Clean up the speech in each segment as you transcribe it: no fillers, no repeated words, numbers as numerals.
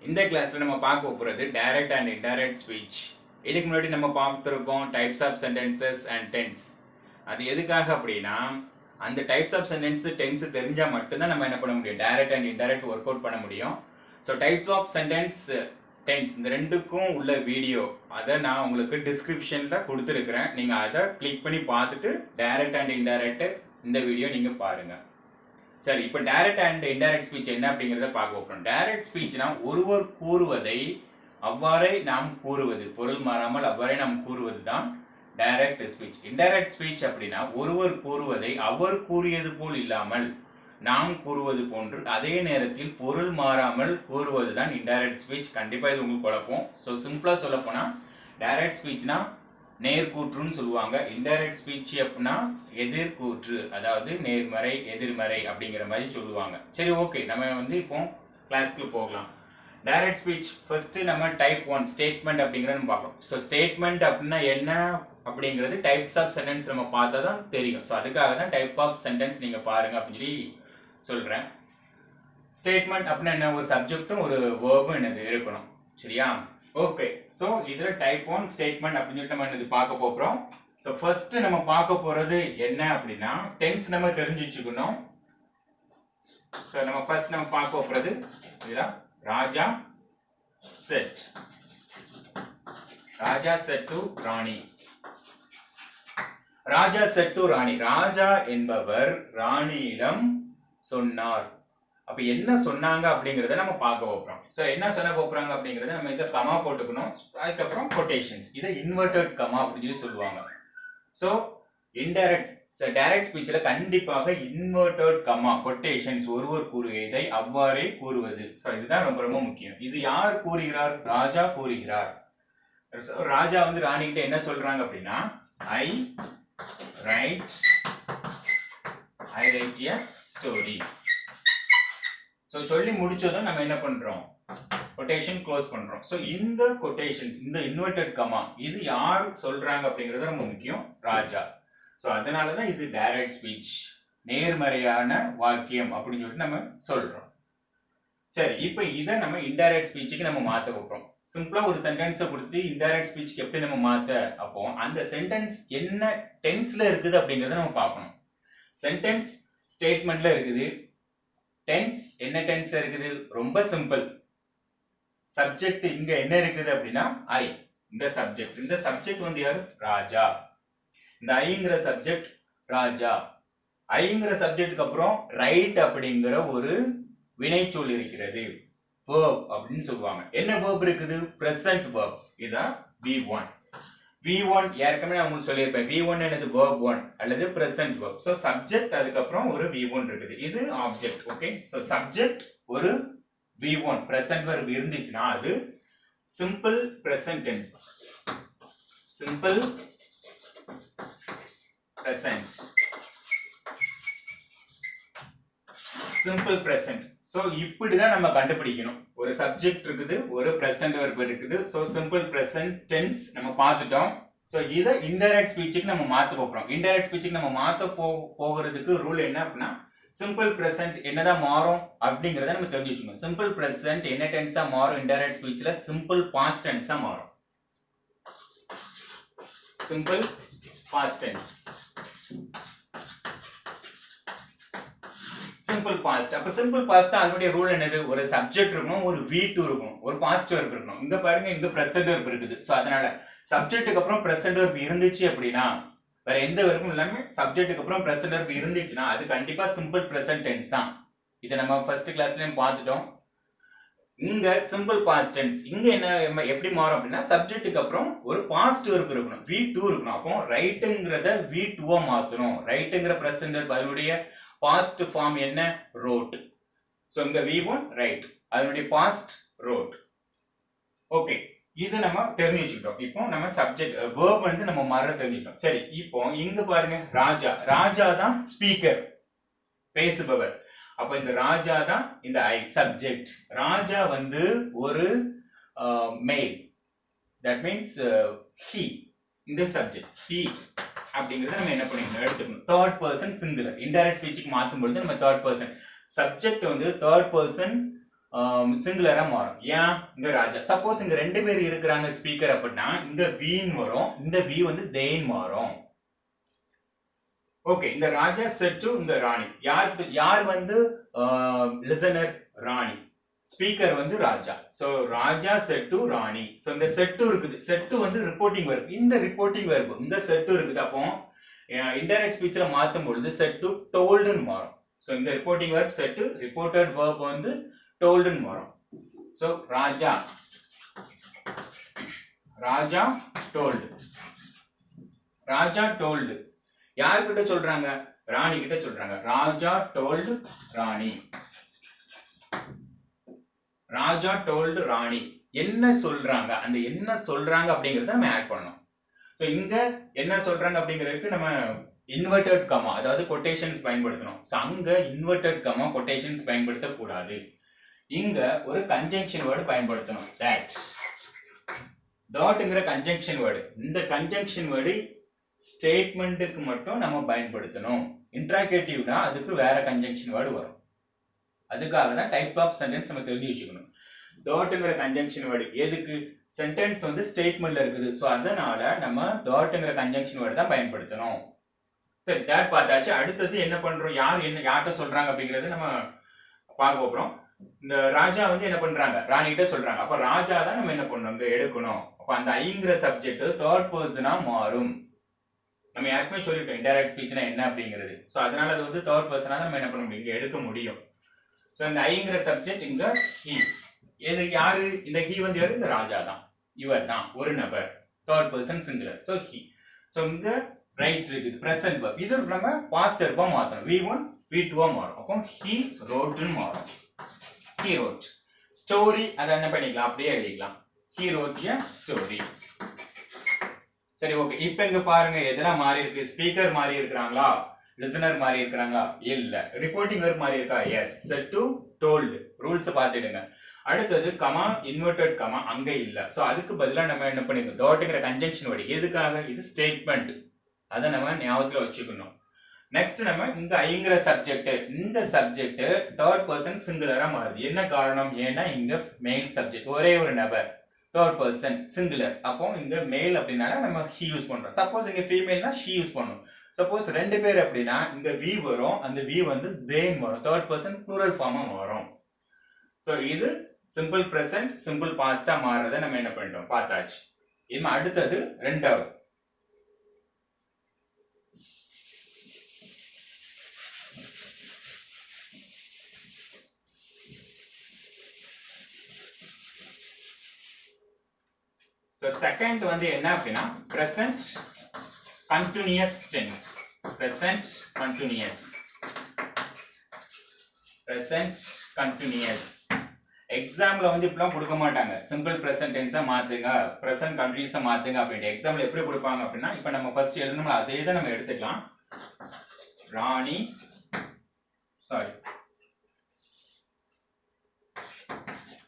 இந்த கிளாஸ்ல நம்ம பார்க்க போறது டைரக்ட் அண்ட் இன்டைரக்ட் ஸ்பீச். இதுக்கு முன்னாடி நம்ம பார்த்துருக்கோம் types of sentences and tense. அது எதுக்காக அப்படின்னா அந்த டைப்ஸ் ஆஃப் சென்டென்ஸ் டென்ஸ் தெரிஞ்சா மட்டும்தான் நம்ம என்ன பண்ண முடியும், direct and indirect work out பண்ண முடியும். So types of sentence tense இந்த ரெண்டுக்கும் உள்ள வீடியோ அதை நான் உங்களுக்கு டிஸ்கிரிப்ஷன்ல கொடுத்துருக்கிறேன். நீங்க அதை கிளிக் பண்ணி பார்த்துட்டு டைரக்ட் அண்ட் இன்டைரக்ட் இந்த வீடியோ நீங்க பாருங்க. சரி, இப்போ டைரக்ட் அண்ட் இன்டைரக்ட் ஸ்பீச் என்ன அப்படிங்கறத பார்க்க போறோம். டைரக்ட் ஸ்பீச்னா ஒருவர் கூறுவதை அவ்வாறே நாம் கூறுவது, பொருள் மாறாமல் அவ்வாறே நாம் கூறுவது தான் டைரக்ட் ஸ்பீச். இன்டைரக்ட் ஸ்பீச் அப்படின்னா ஒருவர் கூறுவதை அவர் கூறியது போல் இல்லாமல் நாம் கூறுவது போன்று அதே நேரத்தில் பொருள் மாறாமல் கூறுவது தான் இன்டைரக்ட் ஸ்பீச். கண்டிப்பா இது உங்களுக்கு குழப்பம். ஸோ சிம்பிளா சொல்ல போனா டைரக்ட் ஸ்பீச்னா நேர்கூற்றுன்னு சொல்லுவாங்க. இன்டைரக்ட் ஸ்பீச் அப்படின்னா எதிர்கூற்று, அதாவது நேர்மறை எதிர்மறை அப்படிங்கிற மாதிரி சொல்லுவாங்க. சரி, ஓகே, நம்ம இப்போ கிளாஸ்க்கு போகலாம். டைரக்ட் ஸ்பீச் ஃபர்ஸ்ட் நம்ம டைப் 1 ஸ்டேட்மெண்ட் அப்படிங்கறத பார்ப்போம். ஸோ ஸ்டேட்மெண்ட் அப்படின்னா என்ன அப்படிங்கிறது டைப்ஸ் ஆஃப் சென்டென்ஸ் நம்ம பார்த்தா தான் தெரியும். ஸோ அதுக்காக தான் டைப் ஆஃப் சென்டென்ஸ் நீங்க பாருங்க அப்படின்னு சொல்லி சொல்றேன். ஸ்டேட்மெண்ட் அப்படின்னா என்ன, ஒரு சப்ஜெக்டும் ஒரு வேர்பும் என்னது இருக்கணும். சரியா? ஓகே, சோ இதுல டைப் 1 ஸ்டேட்மெண்ட் அப்படின்னு சொல்லிட்டு நம்ம இது பார்க்க போறோம். சோ ஃபர்ஸ்ட் நம்ம பார்க்க போறது என்ன அப்படின்னா டென்ஸ் நம்ம தெரிஞ்சு வச்சுக்கணும். சோ நம்ம ஃபர்ஸ்ட் நம்ம பார்க்க போறது இதுல Raja said. Raja said to Rani. Raja said to Rani. Raja என்பவர் ராணியிடம் சொன்னார். அப்ப என்ன சொன்னாங்க அப்படிங்கறத நம்ம பார்க்க போறோம். சோ என்ன சொல்ல போறாங்க அப்படிங்கறத நம்ம இந்த கமா போட்டுக்கணும். அதுக்கப்புறம் கொட்டேஷன்ஸ், இதை இன்வெர்டட் கமா அப்படின்னு சொல்லி சொல்லுவாங்க. சோ இன்டைரக்ட் டைரக்ட் ஸ்பீச்ல கண்டிப்பாக இன்வெர்டட் கமா கொட்டேஷன்ஸ், ஒருவர் கூறுவதை அவ்வாறே கூறுவது. சோ இதுதான் ரொம்ப ரொம்ப முக்கியம். இது யார் கூறுகிறார்? ராஜா கூறுகிறார். ராஜா ராணி கிட்ட என்ன சொல்றாங்க அப்படின்னா ஐ ரைட் எ ஸ்டோரி. சோ சொல்லி முடிச்சதும் நம்ம என்ன பண்றோம், கொட்டேஷன் க்ளோஸ் பண்றோம். சோ இந்த கொட்டேஷன்ஸ், இந்த இன்வெர்டட் கமா, இது யார் சொல்றாங்க அப்படிங்கிறது ரொம்ப முக்கியம், ராஜா. சோ அதனால தான் இது டைரக்ட் ஸ்பீச், நேர்மறையான வாக்கியம் அப்படின்னு சொல்லிட்டு நம்ம சொல்றோம். சரி, இப்போ இதை நம்ம இன்டைரக்ட் ஸ்பீச்சுக்கு நம்ம மாத்த போறோம். சிம்பிளா ஒரு சென்டென்ஸை கொடுத்து இன்டைரக்ட் ஸ்பீச்சுக்கு எப்படி நம்ம மாத்த, அப்போ அந்த சென்டென்ஸ் என்ன டென்ஸ்ல இருக்குது அப்படிங்கறத நம்ம பார்க்கணும். சென்டென்ஸ் ஸ்டேட்மெண்ட்ல இருக்குது. டென்ஸ் என்ன டென்ஸ்ல இருக்குது? ரொம்ப சிம்பிள். சப்ஜெக்ட் இங்க என்ன இருக்குது அப்படின்னா ஐ. இந்த சப்ஜெக்ட் யாரு? ராஜா. இந்த ஐங்கிற சப்ஜெக்ட் ராஜா. ஐங்கிற சப்ஜெக்ட்க்கு அப்புறம் ரைட் அப்படிங்கிற ஒரு வினைச்சொல் இருக்கிறது, verb அப்படின்னு சொல்லுவாங்க. என்ன verb இருக்குது? present verb. இதான் V1. V1 ஏற்கனவே நான் உங்களுக்கு சொல்லியிருப்பேன். V1 என்னது? verb 1 அல்லது present verb. so subject அதுக்கப்புறம் ஒரு V1 இருக்குது. இது object. ஓகே, so subject ஒரு V1 present verb இருந்துச்சுன்னா அது simple present tense. simple present. simple present. so இப்படிதான் நம்ம கண்டுபிடிக்கணும். ஒரு சப்ஜெக்ட் இருக்குது, ஒரு present verb இருக்குது. so simple present tense நம்ம பார்த்துட்டோம். so இத இன்டைரக்ட் ஸ்பீச்சுக்கு நம்ம மாத்த போறோம். இன்டைரக்ட் ஸ்பீச்சுக்கு நம்ம மாத்த போகிறதுக்கு ரூல் என்ன அப்படின்னா சிம்பிள் பிரசன்ட் என்னதான் மாறும் அப்படிங்கறத நம்ம தெரிஞ்சு வச்சுக்கணும். சிம்பிள் பிரசன்ட் என்ன டென்ஸா மாறும் இன்டைரக்ட் ஸ்பீச்ல? சிம்பிள் பாஸ்ட் டென்ஸா மாறும். Simple past tense. Simple past. அப்ப சிம்பிள் பாஸ்ட் அதனுடைய ரூல் என்னது? ஒரு சப்ஜெக்ட் இருக்கணும், ஒரு V2 இருக்கணும், ஒரு பாஸ்ட் வெர்ப் இருக்கணும். இங்க பாருங்க, இங்க பிரசன்ட் வெர்ப் இருக்குது. சோ அதனால சப்ஜெக்ட்டுக்கு அப்புறம் பிரசன்ட் வெர்ப் இருந்துச்சு அப்படின்னா, வேற எந்த வெர்பும் இல்லாம சப்ஜெக்ட்டுக்கு அப்புறம் பிரசன்ட் வெர்ப் இருந்துச்சுன்னா அது கண்டிப்பா சிம்பிள் பிரசன்ட் டென்ஸ் தான். இத நம்ம ஃபர்ஸ்ட் கிளாஸ்லயும் பார்த்துட்டோம். இங்க சிம்பிள் பாஸ்ட் டென்ஸ் இங்க என்ன எப்படி மாறும் அப்படின்னா சப்ஜெக்ட்டுக்கு அப்புறம் ஒரு பாஸ்ட் வெர்ப் இருக்கணும், V2 இருக்கணும். அப்போ ரைட்ங்கறத V2 மாத்தணும். ரைட்ங்கற பிரசன்ட் வெர்ப் அதனுடைய பாஸ்ட் ஃபார்ம் என்ன? wrote. சோ இங்க V1 ரைட், அதனுடைய பாஸ்ட் wrote. ஓகே, இது நம்ம தெரிஞ்சு வச்சுக்கிட்டோம். இப்போ நம்ம சப்ஜெக்ட் verb நம்ம மறந்து தெரிஞ்சுக்கிட்டோம். சரி, இப்போ இங்க பாருங்க ராஜா. ராஜா தான் ஸ்பீக்கர், பேசுபவர். அப்ப இந்த ராஜா தான் இந்த ஐ சப்ஜெக்ட். ராஜா ஒரு மேல், that means he. இந்த சப்ஜெக்ட் he அப்படிங்கறத நம்ம என்ன பண்ணிக்கணும், எடுத்துக்கணும். Third person singular. இன்டைரக்ட் ஸ்பீச்சுக்கு மாத்தும் பொழுது நம்ம third person subject third person சிங்குலரா மாறும். ஏன் இங்க ராஜா, சப்போஸ் இங்க 2 பேர் இருக்கிறாங்க ஸ்பீக்கர் அப்படின்னா இங்க வீன்னு வரும், இந்த வி வந்து தேன் மாறும். ஓகே, இந்த ராஜா செட் டு இந்த ராணி. யார் வந்து லிசனர்? ராணி. ஸ்பீக்கர் வந்து Raja. So Raja said to Rani. So இந்த செட் டு இருக்குது, செட் டு வந்து ரிப்போர்ட்டிங் வெர்ப், இந்த ரிப்போர்ட்டிங் வெர்ப் இந்த செட் டு இருக்குது. அப்போ இன்டைரக்ட் ஸ்பீச்ல மாத்தும் பொழுது செட் டு டோல்டுன்னு மாறும். சோ இந்த reporting verb set to reported verb வந்து டோல்டுன்னு மாறும். சோ ராஜா, ராஜா டோல்டு, ராஜா டோல்டு. யார்கிட்ட சொல்றாங்க? ராணி கிட்ட சொல்றாங்க. ராஜா டோல்டு ராணி, ராஜா டோல்டு ராணி. என்ன சொல்றாங்க, அந்த என்ன சொல்றாங்க அப்படிங்கறத நம்ம ஆட் பண்ணணும். சோ இங்க என்ன சொல்றாங்க அப்படிங்கிறதுக்கு நம்ம இன்வெர்டட் கமா, அதாவது கொட்டேஷன்ஸ் பயன்படுத்தணும். சோ அங்க இன்வெர்டட் கமா கொட்டேஷன்ஸ் பயன்படுத்த கூடாது. இங்க ஒரு கன்ஜங்க்ஷன் வேர்டு பயன்படுத்தணும். that டாட்ங்கற கன்ஜங்க்ஷன் வேர்டு, இந்த கன்ஜங்க்ஷன் வேர்டு ஸ்டேட்மெண்ட்டுக்கு மட்டும் நம்ம பயன்படுத்தணும். இன்ட்ராகேட்டிவ்னா அதுக்கு வேற கன்ஜங்க்ஷன் வேர்டு வரும். அதுக்காக தான் டைப் ஆஃப் சென்டென்ஸ் நம்ம தெரிஞ்சு வச்சுக்கணும். டாட்ங்கற கன்ஜங்க்ஷன் வேர்டு எதுக்கு? சென்டென்ஸ் வந்து ஸ்டேட்மெண்ட்ல இருக்குது. சோ அதனால நம்ம டாட்ங்கற கன்ஜங்க்ஷன் வேர்டு தான் பயன்படுத்தணும். சரி, that பார்த்தாச்சு. அடுத்து என்ன பண்றோம்? யார்கிட்ட சொல்றாங்க அப்படிங்கறது நம்ம பார்க்க போறோம். இந்த ராஜா வந்து என்ன பண்றாங்க? ராணி கிட்ட சொல்றாங்க. அப்ப ராஜா தான் நம்ம என்ன பண்ணணும்? இங்க எடுக்கணும். அப்ப அந்த ஐங்கற சப்ஜெக்ட் தேர்ட் பர்சனா மாறும். நம்ம யாருக்குமே சொல்லிட்டோம் இன்டைரக்ட் ஸ்பீச்னா என்ன அப்படிங்கிறது. சோ அதனால அது வந்து தேர்ட் பர்சனா நம்ம என்ன பண்ண முடியும்? இங்க எடுக்க முடியும். சோ இந்த ஐங்கற சப்ஜெக்ட் இங்க he. இது யாரு? இந்த he வந்து யாரு? இந்த ராஜா தான், இவர் தான், ஒரு நபர், third person singular. So he. So இங்க ரைட் இருக்குது, பிரசன்ட் வெர்ப். இது நம்ம பாஸ்ட் வெர்பா மாத்தணும். v1 v2 மாறும். அப்போ he wrote ன்னு மாறும். he wrote. ஸ்டோரி அத என்ன பண்ணிக்கலாம்? அப்படியே எழுதிக்கலாம். he wrote a story. சரி, ஓகே. இப்போ இங்க பாருங்க எதெல்லாம் மாறி இருக்கு? ஸ்பீக்கர் மாறி இருக்காங்களா? லிசனர் மாறி இருக்காங்களா? இல்ல. ரிப்போர்ட்டிங் வெர்ப் மாறி இருக்கா? Yes. Said to told. Rules பாத்துடுங்க. அடுத்தது கமா, இன்வெர்டட் கமா அங்க இல்ல. சோ அதுக்கு பதிலா நம்ம என்ன பண்ணிருக்கோம்? டாட்ங்கற கன்ஜங்க்ஷன் வேர்டு. எதுக்காக? இது ஸ்டேட்மெண்ட். அத நம்ம ஞாபகத்துல வச்சுக்கணும். நெக்ஸ்ட் நம்ம இங்க ஐங்கற சப்ஜெக்ட், இந்த சப்ஜெக்ட் தேர்ட் பர்சன் சிங்குலரா மாறுது. என்ன காரணம்? ஏன்னா இங்க மேல் சப்ஜெக்ட், ஒரே ஒரு நபர், தேர்ட் பர்சன் சிங்குலர். அப்போ இங்க மேல் அப்படினால நம்ம he யூஸ் பண்றோம். சப்போஸ் இங்க ஃபீமேல்னா she யூஸ் பண்ணனும். சப்போஸ் 2 பேர் அப்படினா இங்க we வரும், அந்த we வந்து they வரும், தேர்ட் பர்சன் ப்ளூரல் ஃபார்மா வரும். சோ இது சிம்பிள் பிரசன்ட், சிம்பிள் பாஸ்டா மாறறத நம்ம என்ன பண்ணிட்டோம்? பார்த்தாச்சு. இப்போ அடுத்தது ரெண்டாவது. So second வந்து என்ன அப்படினா present continuous tense. present continuous. present continuous. எக்ஸாம்ல வந்து இப்பலாம் கொடுக்க மாட்டாங்க. சிம்பிள் present tense மாத்துங்க, present continuous மாத்துங்க அப்படினு. எக்ஸாம்ல எப்படி கொடுப்பாங்க அப்படினா, இப்போ நம்ம ஃபர்ஸ்ட் எழுதணும்ல அதே தான் நம்ம எடுத்துக்கலாம். Rani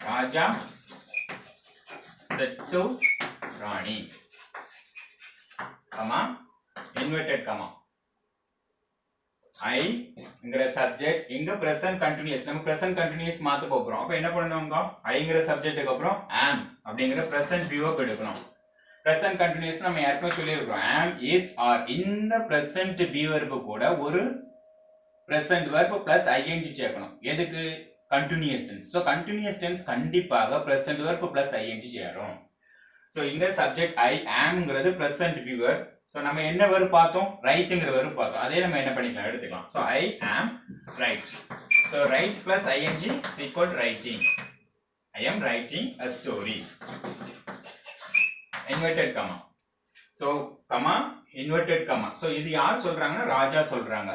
Raja said to Rani, comma, inverted comma, I ங்கற சப்ஜெக்ட், இங்க present continuous. நம்ம present continuous மாத்த போறோம். அப்ப என்ன பண்ணணும்ங்க? I ங்கற சப்ஜெக்ட்டுக்கு அப்புறம் am அப்படிங்கற present verb எடுக்கணும். present continuous நம்ம ஏற்கனவே சொல்லி இருக்கோம். am, is, are. இந்த present verb கூட ஒரு present verb plus ing சேர்க்கணும். எதுக்கு? continuous tense. so continuous tense கண்டிப்பாக present verb plus ing சேரும். so இங்க subject I am ங்கிறது present verb. so நம்ம என்ன verb பார்த்தோம்? write ங்கற verb பார்த்தோம். அதே நம்ம என்ன பண்ணிக்கலாம்? எடுத்துக்கலாம். so I am write. so write plus ing is equal to writing. I am writing a story. inverted comma. so comma, inverted comma. so இது யார் சொல்றாங்கன்னா ராஜா சொல்றாங்க.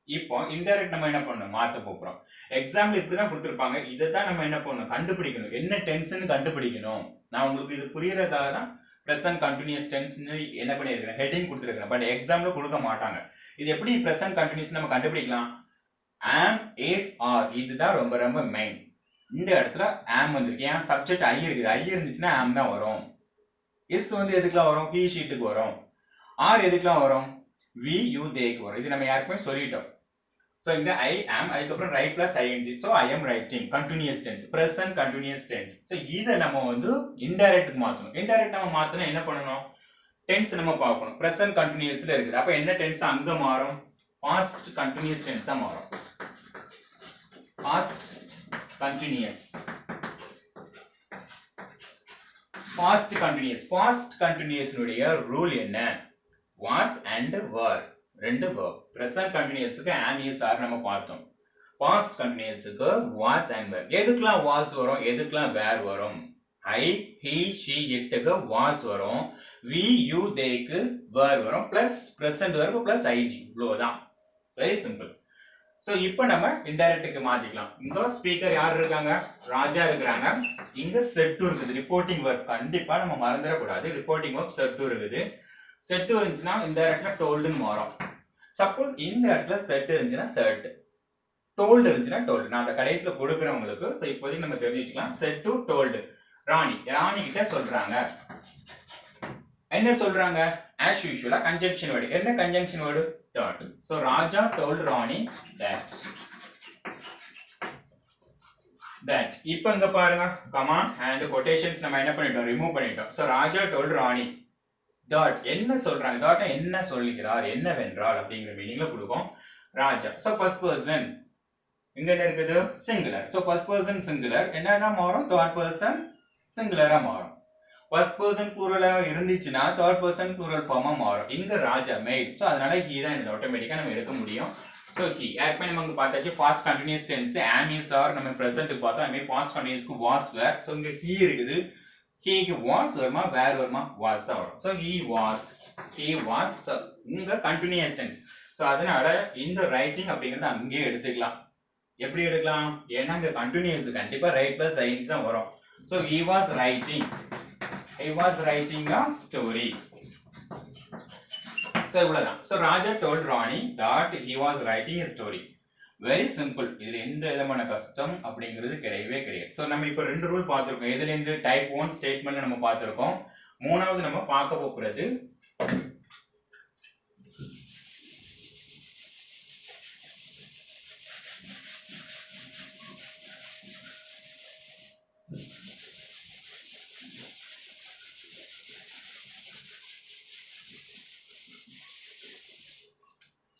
இப்போ இன்டைரக்ட் நம்ம என்ன பண்ணணும்? மாத்த போறோம். எக்ஸாம்பிள் இப்படி தான் கொடுத்திருப்பாங்க. இத தான் நம்ம என்ன பண்ணணும்? கண்டுபிடிக்கணும். என்ன டென்ஸ்னு கண்டுபிடிக்கணும். நான் உங்களுக்கு இது புரியறதால தான் present continuous tense னு என்ன பண்ணிருக்கேன்? ஹெட்டிங் கொடுத்திருக்கேன். பட் எக்ஸாம்ல கொடுக்க மாட்டாங்க. இது எப்படி present continuous நம்ம கண்டுபிடிக்கலாம்? am, is, are. இதுதான் ரொம்ப ரொம்ப மெயின். இந்த இடத்துல am வந்திருக்கு. ஏன்? சப்ஜெக்ட் I இருக்குது. I இருந்துச்சுன்னா am தான் வரும். is வந்து எதுக்குலாம் வரும்? he, sheட்டுக்கு வரும். are எதுக்குலாம் வரும்? we, you, theyக்கு வரும். இது நம்ம யாருக்குமே சொல்லிட்டோம். So இங்க I am அதுக்கப்புறம் write plus ing. So I am writing. Continuous tense. Present continuous tense. So இதை நம்ம வந்து indirect மாத்தணும். Indirect நம்ம மாத்தணும் என்ன பண்ணணும்? Tense நம்ம பார்க்கணும். Present continuousல இருக்குது. அப்ப என்ன tense அங்க மாறும்? Past continuous tense மாறும். Past continuous. Past continuous. Past continuous உடைய rule என்ன? Was and were. ரெண்டு verb. Present continuousக்கு am is are நம்ம பார்த்தோம். Past continuousக்கு was and were. எதுக்கெல்லாம் was வரும்? எதுக்கெல்லாம் were வரும்? I, he, she, itக்கு was வரும். We, you, theyக்கு were வரும். Plus present verb plus ing. இவ்வளவுதான். Very simple. So இப்போ நம்ம இன்டைரக்ட்க்கு மாத்திக்கலாம். இங்க ஸ்பீக்கர் யார் இருக்காங்க? ராஜா இருக்காங்க. இங்க set to இருக்குது. ரிப்போர்ட்டிங் verb கண்டிப்பா நம்ம மறந்துட கூடாது. ரிப்போர்ட்டிங் verb set to இருக்குது. set to இருந்துச்சுனா இன்டைரக்ட்ல told ன்னு மாறும். சப்போஸ் இந்த இடத்துல set இருந்துச்சுனா set. told இருந்துச்சுனா told. நான் அந்த கடைசில கொடுக்கிறேன் உங்களுக்கு. சோ இப்போதைக்கு நம்ம தெரிஞ்சு வச்சுக்கலாம். set to told. ராணி கிட்ட சொல்றாங்க. என்ன சொல்றாங்க? as usual conjunction word. என்ன conjunction word? That. So Raja told Rani that. இப்போ இங்க பாருங்க comma and quotations நம்ம என்ன பண்ணிட்டோம்? ரிமூவ் பண்ணிட்டோம். So Raja told Rani that. என்ன சொல்றாங்க? that என்ன சொல்லுகிறார்? என்னவென்றால் அப்படிங்கிற மீனிங்ல கொடுக்கும். ராஜா. So first person இங்க என்ன இருக்குது? singular. So first person singular என்னன்னா மாறும்? third person singular மாறும். first person plural இருந்துச்சுனா third person plural form மாறும். இங்க ராஜா made. சோ அதனால he தான் இது ஆட்டோமேட்டிக்கா நம்ம எடுக்க முடியும். சோ he ஏற்கனவே நம்ம பார்த்தாச்சு past continuous tense am is are நம்ம present க்கு பார்த்தோம். அதே past continuous க்கு was were. சோ இங்க he இருக்குது. he க்கு was வருமா were வருமா was தான் வரும். So he was. சோ இங்க continuous tense. சோ அதனால இந்த writing அப்படிங்கறது அங்கேயே எடுத்துக்கலாம். எப்படி எடுக்கலாம்? ஏன்னா இங்க continuous கண்டிப்பா write plus ing தான் வரும். So he was writing a story. So இவ்வளவுதான். So Raja told Rani that he was writing a story. Very simple. இதுல எந்த விதமான கஷ்டம் அப்படிங்கிறது கிடையவே கிடையாது. So நம்ம இப்ப ரெண்டு ரூல் பார்த்திருக்கோம். இதுல இருந்து டைப் 1 ஸ்டேட்மென்ட் நம்ம பார்த்திருக்கோம். மூணாவது நம்ம பார்க்க போறது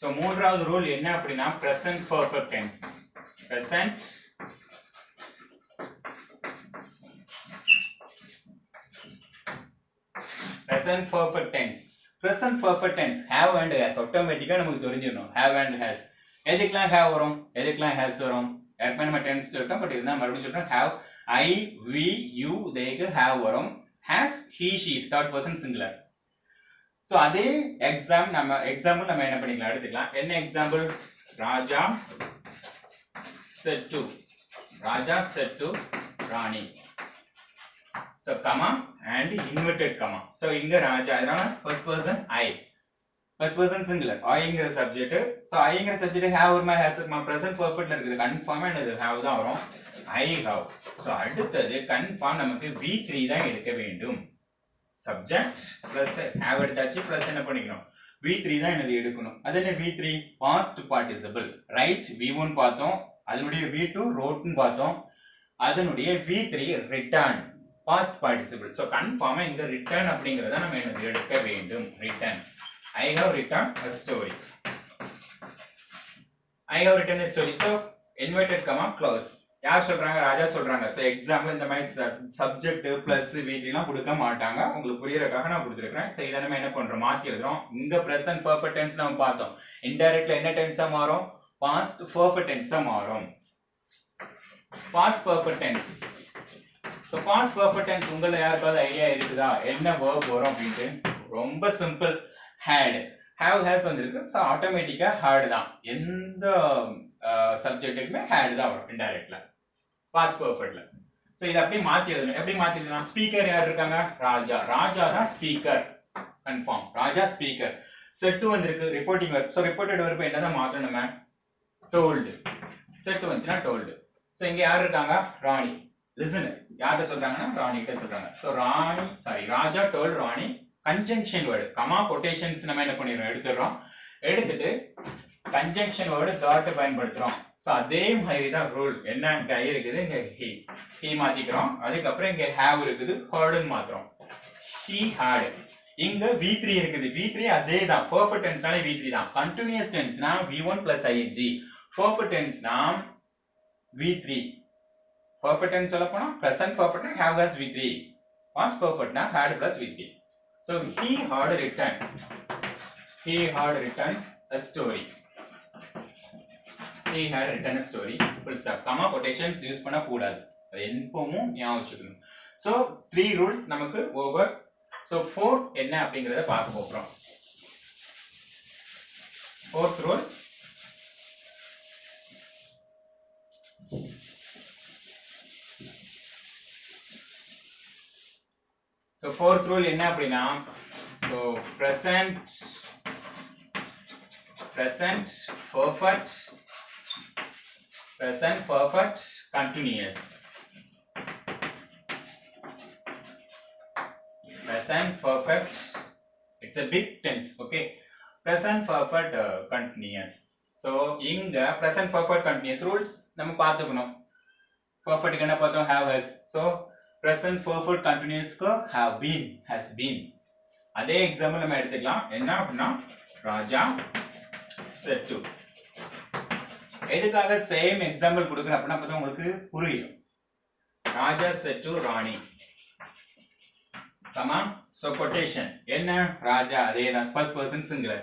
So மூன்றாவது ரூல் என்ன அப்படினா present perfect tense. Present perfect tense have and has ஆட்டோமேட்டிக்கா நமக்கு தெரிஞ்சிரணும். have and has எதுக்கெல்லாம் have வரும்? எதுக்கெல்லாம் has வரும்? ஏற்கனவே நம்ம tense சொல்லிட்டோம். பட் இதுதான் மறுபடியும் சொல்றேன். have I, we, you, theyக்கு have வரும். has he, she third person singular. So அதே எக்ஸாம்பிள் நம்ம என்ன பண்ணிக்கலாம் எடுத்துக்கலாம். என்ன example? Raja said to Rani. So comma and inverted comma. So இங்க ராஜா அதனால first person singular. I ங்கிற subject. So I ங்கிற subject have வருமா has வருமா present perfectல இருக்குது. கன்ஃபார்மா என்னது have தான் வரும். I have. So அடுத்தது கன்ஃபார்ம் நமக்கு V3 தான் எடுக்க வேண்டும். subject plus have எடுத்தாச்சு plus என்ன பண்ணிக்கணும்? V3 தான் என்னது எடுக்கணும். அது என்ன V3? past participle. right? V1 பார்த்தோம். அதனுடைய V2 wrote ன்னு பார்த்தோம். அதனுடைய V3 return. past participle. So கன்ஃபார்மா இங்க return அப்படிங்கறத நம்ம என்னது எடுக்க வேண்டும். return. I have written a story. So inverted comma close. யார் சொல்றாங்க? ராஜா சொல்றாங்க. சோ எக்ஸாம்பிள் இந்த மாதிரி சப்ஜெக்ட் பிளஸ் V3 எல்லாம் கொடுக்க மாட்டாங்க. உங்களுக்கு புரியறதுக்காக நான் கொடுத்திருக்கேன். சோ இத நம்ம என்ன பண்றோம்? மாத்தி எழுதுறோம். இங்க present perfect tense நம்ம பார்த்தோம். இன்டைரக்ட்ல என்ன டென்ஸா மாறும்? past perfect tense மாறும். past perfect tense. So past perfect tense உங்களுக்கு யாருக்காவது ஐடியா இருக்குதா? என்ன verb வரும் அப்படினு? ரொம்ப சிம்பிள். had. have has வந்திருக்கு. சோ ஆட்டோமேட்டிக்கா had தான். எந்த சப்ஜெக்ட்டுக்குமே had தான் வரும் இன்டைரக்ட்ல. past perfectல. சோ இத அப்படியே மாத்தி எழுதணும். எப்படி மாத்தி எழுதலாம்? ஸ்பீக்கர் யார் இருக்காங்க? ராஜா தான் speaker. Confirm. Raja speaker. set to வந்திருக்கு reporting verb. So reported verb என்னதான் மாத்தணும் நம்ம? told. set வந்துச்சுனா told. சோ இங்க யார் இருக்காங்க? ராணி. லிசனர். யார்ட்ட சொல்றாங்கன்னா ராணி கிட்ட சொல்றாங்க. சோ ராஜா told ராணி conjunction word. comma quotations நம்ம என்ன பண்ணிரோம்? எடுத்துறோம். எடுத்துட்டு கன்ஜங்ஷன் வேர்டு டாட் பயன்படுத்துறோம். சோ அதே மாதிரி தான் ரூல். என்ன இங்க ஐ இருக்குது, இங்க he மாத்திக்கிறோம். அதுக்கு அப்புறம் இங்க have இருக்குது, heard ன்னு மாத்துறோம். he had. இங்க v3 இருக்குது. v3 அதே தான். perfect tenseனால v3 தான். continuous tenseனா v1 ing. perfect tenseனா v3. perfect tense சொல்ல போனா present perfect னா have as v3. past perfect னா had plus v3. so he had written a story. he had written a story. full stop. comma quotations use பண்ண கூடாது. அது எப்பவும் ஞாபகம் வச்சுக்கணும். so 3 rules நமக்கு over. so 4 என்ன அப்படிங்கறத பார்க்க போறோம். fourth rule so fourth rule என்ன அப்படினா so present perfect continuous. present perfect, it's a big tense. okay, present perfect continuous. so inga present perfect continuous rules நம்ம பார்த்துக்கணும். perfect க்கு என்ன பார்த்தோம், have has. so present perfect continuous க்கு have been, has been. அதே example நம்ம எடுத்துக்கலாம். என்ன அப்படினா ராஜா said to. எதுக்காக சேம் எக்ஸாம்பிள் கொடுக்கிறேன் அப்படினா அப்பதான் உங்களுக்கு புரியும். ராஜா said to Rani. comma so quotation என்ன ராஜா அதே தான், first person singular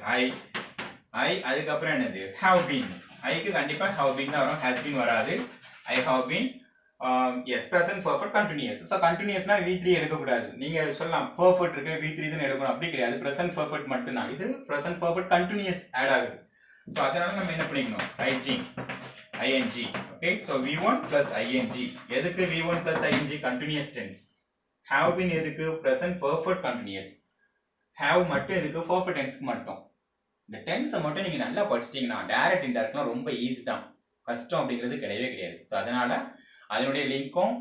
I அதுக்கு அப்புறம் என்னது have been. I க்கு கண்டிப்பா have been தான் வரும், has been வராது. I have been yes present perfect continuous. so continuous னா v3 எடுக்க கூடாது. நீங்க சொல்லலாம் perfect இருக்கு v3 தான் எடுக்கணும், அப்படி கிடையாது. present perfect மட்டும் தான். இது present perfect continuous ஆட் ஆகுது. so அதனால நம்ம என்ன பண்ணிக்கணும், writing ing. okay, so v1 plus ing. எதுக்கு v1 plus ing? continuous tense. have been எதுக்கு? present perfect continuous. have மட்டும் எதுக்கு? perfect tense மட்டும். இந்த tense மட்டும் நீங்க நல்லா படிச்சிட்டீங்கன்னா டைரக்ட் இன்டைரக்ட்லாம் ரொம்ப ஈஸி தான். கஷ்டம் அப்படிங்கிறது கிடையவே கிடையாது. சோ அதனால அதனுடைய லிங்க்கும்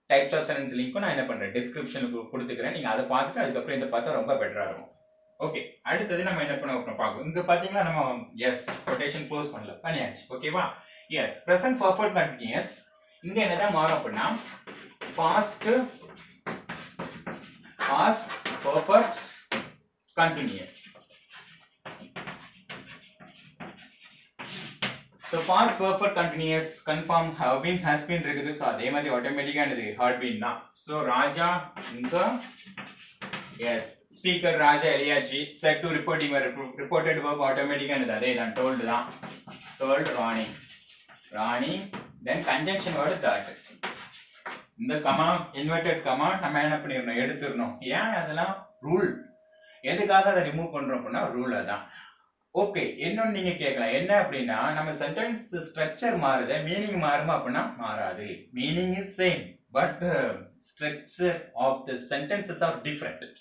டைப்ஸ் ஆஃப் சென்டென்ஸ் லிங்க்கும் நான் என்ன பண்றேன் டிஸ்கிரிப்ஷனுக்கு கொடுத்துக்கிறேன். நீங்க அதை பார்த்துட்டு அதுக்கப்புறம் இதை பார்த்தா ரொம்ப பெட்டரா இருக்கும். ஓகே, அடுத்தது நம்ம என்ன பண்ண பார்ப்போம். இங்க பாத்தீங்கன்னா நம்ம எஸ் கொட்டேஷன் க்ளோஸ் பண்ணல, பண்ணியாச்சு. ஓகேவா? Yes present perfect continuous. இங்க என்னதான் மாறும் அப்படின்னா past perfect continuous. So past perfect continuous confirm have been has been இருக்குது. so அதே மாதிரி ஆட்டோமேட்டிக்கா என்னது had been தான். so ராஜா இங்க yes speaker Raja எலியாச்சி said to reporting reported verb ஆட்டோமேட்டிக்கா என்னது அதே தான் told தான். told Rani then conjunction word that. இந்த கமா inverted கமா நம்ம என்ன பண்ணிரணும் எடுத்துறணும். ஏன் அதெல்லாம் ரூல். எதுக்காக அதை ரிமூவ் பண்றோம் அப்படின்னா ரூல் அதான். ஓகே, இன்னொன்னு நீங்க கேட்கலாம் என்ன அப்படின்னா நம்ம சென்டென்ஸ் ஸ்ட்ரக்சர் மாறுது, மீனிங் மாறுமா அப்படின்னா மாறாது. Meaning is same but structure of the sentences are different.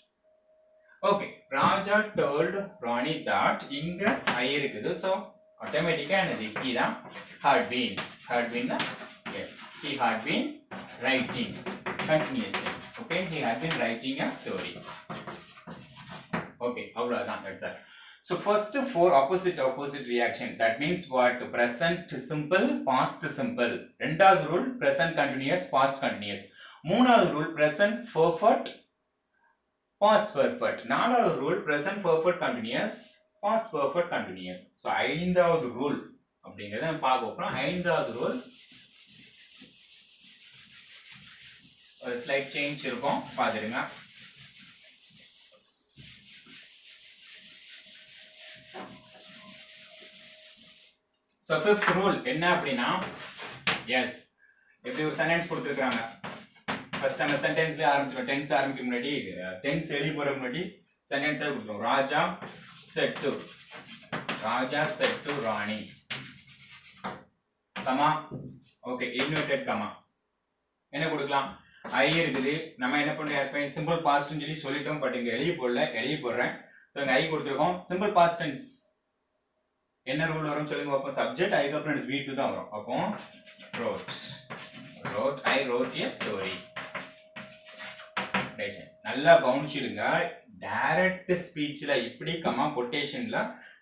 Okay, Raja told Rani that. இங்க ஐ இருக்குது. சோ ஆட்டோமேட்டிக்கா என்னது he தான் had been. yes he had been writing continuous tense. okay, he had been writing a story. okay, அவ்வளவுதான். that's all. So first four opposite reaction. That means what? Present simple, past simple. ரெண்டாவது rule present continuous, past continuous. மூணாவது rule present perfect, past perfect. நாலாவது rule present perfect continuous, past perfect continuous. So ஐந்தாவது rule அப்படிங்கறத நம்ம பார்க்க போறோம். ஐந்தாவது rule ஒரு ஸ்லைட் சேஞ்ச் இருக்கும், பாத்துருங்க. So fifth rule என்ன அப்படின்னா yes எப்படி ஒரு சென்டென்ஸ் கொடுத்திருக்காங்க. ஃபர்ஸ்ட் நம்ம சென்டென்ஸ்ல ஆரம்பிச்சோம். டென்ஸ் ஆரம்பிக்க முன்னாடி டென்ஸ் எழுதி போற முன்னாடி சென்டென்ஸை கொடுத்தோம். ராஜா said to Rani comma okay inverted comma என்ன கொடுக்கலாம். ஐ இருக்குது. நம்ம என்ன பண்றோம் சிம்பிள் பாஸ்ட்னு சொல்லி சொல்லிட்டோம். பட் இங்க எழுதி போடுறேன். சோ இங்க ஐ கொடுத்திருக்கோம். சிம்பிள் பாஸ்ட் டென்ஸ் என்ன ரூல் வரும் சொல்லுங்க பாப்போம். சப்ஜெக்ட் அதுக்கு அப்புறம் v2 தான் வரும். அப்போ wrote I wrote a story. Quotation. நல்லா கவனிச்சிடுங்க. டைரக்ட் ஸ்பீச்ல இப்படி கமா கொட்டேஷன்ல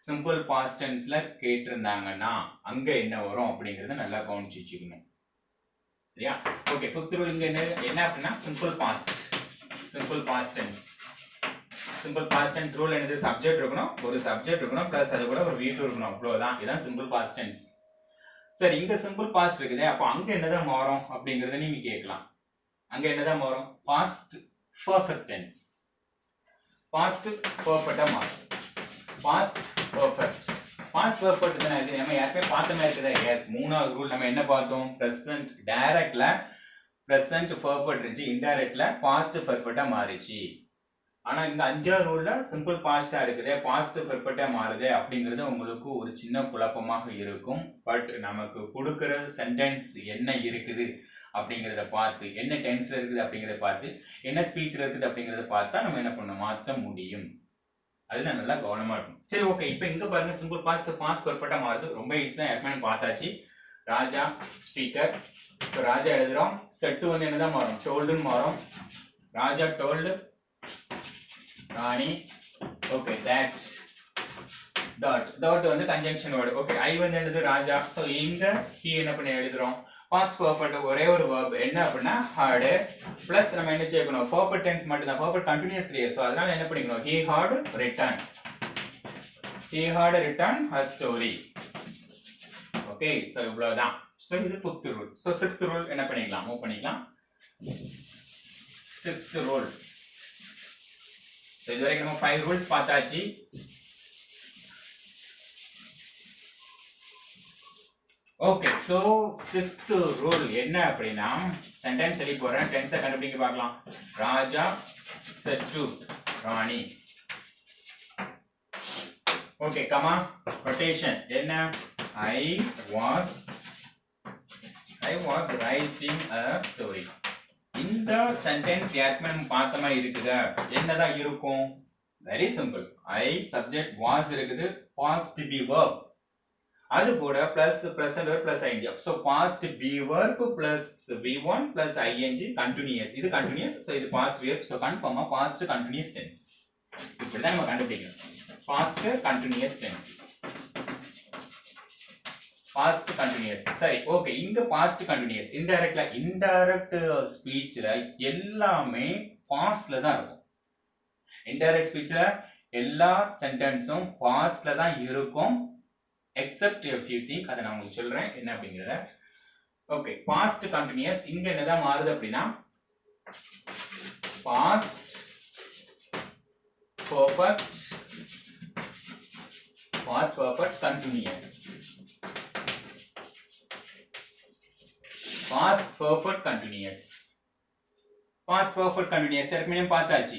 சிம்பிள் பாஸ்ட் டென்ஸ்ல கேட்டிருந்தாங்கன்னா அங்க என்ன வரும் அப்படிங்கறத நல்லா கவனிச்சு வச்சுக்கணும். சரியா? ஓகே, ஃபிஃப்த் ரூல் இங்க என்ன அப்படின்னா simple past tense. Simple past tense rule என்னது? சப்ஜெக்ட் இருக்கணும், ஒரு சப்ஜெக்ட் இருக்கணும், பிளஸ் அது கூட ஒரு V2 இருக்கணும். அவ்வளவுதான். இதுதான் சிம்பிள் பாஸ்ட் டென்ஸ். சரி, இங்க சிம்பிள் பாஸ்ட் இருக்குது. அப்ப அங்க என்னதான் மாறும் அப்படிங்கறத நீங்க கேட்கலாம். அங்க என்னதான் மாறும்? Past perfect tense. பாஸ்ட் பெர்ஃபெக்ட்டா மாறும். பாஸ்ட் பெர்ஃபெக்ட் தானே இது. நம்ம ஏற்கனவே பார்த்த மாதிரி இருக்குதா? எஸ். மூணாவது ரூல் நம்ம என்ன பார்த்தோம்? பிரசன்ட் டைரக்ட்ல பிரசன்ட் பெர்ஃபெக்ட் இருந்துச்சு, இன்டைரக்ட்ல பாஸ்ட் பெர்ஃபெக்ட்டா மாறிச்சு. ஆனா இந்த அஞ்சாவது ரூல்ல சிம்பிள் பாஸ்டா இருக்குது, பாஸ்ட் பெர்ஃபெக்ட்டா மாறுது அப்படிங்கிறது உங்களுக்கு ஒரு சின்ன குழப்பமாக இருக்கும். பட் நமக்கு கொடுக்கிற சென்டென்ஸ் என்ன இருக்குது அப்படிங்கறத பார்த்து, என்ன டென்ஸ்ல இருக்குது அப்படிங்கறத பார்த்து, என்ன ஸ்பீச்ல இருக்குது அப்படிங்கறத பார்த்தா நம்ம என்ன பண்ணணும்? மாத்த முடியும். அதுல நல்லா கவனமா இருக்கும். சரி, ஓகே. இப்போ இங்க பாருங்க, சிம்பிள் பாஸ்ட் பெர்ஃபெக்ட்டா மாறுது. ரொம்ப ஈஸியா ஏற்கனவே பார்த்தாச்சு. ராஜா ஸ்பீக்கர். இப்போ ராஜா எழுதுறோம். செட்டு வந்து என்னதான் மாறும்? டோல்டுன்னு மாறும். Raja told, Rani. Okay, that's that வந்து கன்ஜங்ஷன் வேர்ட். ஓகே, ஐ வந்து என்னது? ராஜா. சோ இங்க he என்ன பண்ணி எழுதுறோம்? பாஸ்ட் பெர்ஃபெக்ட் ஒரே ஒரு verb என்ன அப்படின்னா had பிளஸ் நம்ம என்ன செய்யணும்? பெர்ஃபெக்ட் டென்ஸ் மட்டும் தான், பெர்ஃபெக்ட் கண்டினியூஸ் கிடையாது. சோ அதனால என்ன பண்ணிக்கணும்? he had written her story. Okay, so இவ்வளவுதான். சோ இது 5th rule. So 6th rule என்ன பண்ணிக்கலாம்? மூவ் பண்ணிக்கலாம். 6th rule. இதுவரைக்கும் நம்ம 5 ரூல்ஸ் பார்த்தாச்சு. ஓகே, சோ 6th ரூல் என்ன அப்படின்னா, சென்டென்ஸ் எழுதி போறேன், டென்ஸை கண்டுபிடிக்க பார்க்கலாம். ராஜா said to Rani. Okay, comma rotation என்ன? I was writing a story. இந்த சென்டென்ஸ் ஏற்கனவே நம்ம பார்த்த மாதிரி இருக்குதா? என்னதான் இருக்கும்? Very simple. I subject was இருக்குது, past be verb, அது கூட plus present verb plus ing. so past be verb plus v1 plus ing continuous. இது continuous, so இது past verb, so confirm past continuous tense. இப்படிதான் நம்ம கண்டுபிடிக்கணும். past continuous tense, past continuous. சரி, okay. இங்க past continuous indirect ஸ்பீச்ல எல்லாமே பாஸ்ட்ல தான் இருக்கும். இன்டைரக்ட் ஸ்பீச்ல எல்லா சென்டென்ஸும் பாஸ்ட்ல தான் இருக்கும், எக்ஸெப்ட் a few things. அதை நான் உங்களுக்கு சொல்றேன் என்ன அப்படிங்கறத. ஓகே, பாஸ்ட் கண்டினியூஸ் இங்க என்னதான் மாறுது அப்படின்னா past perfect continuous. past perfect continuous ஏற்கனவே பார்த்தாச்சு.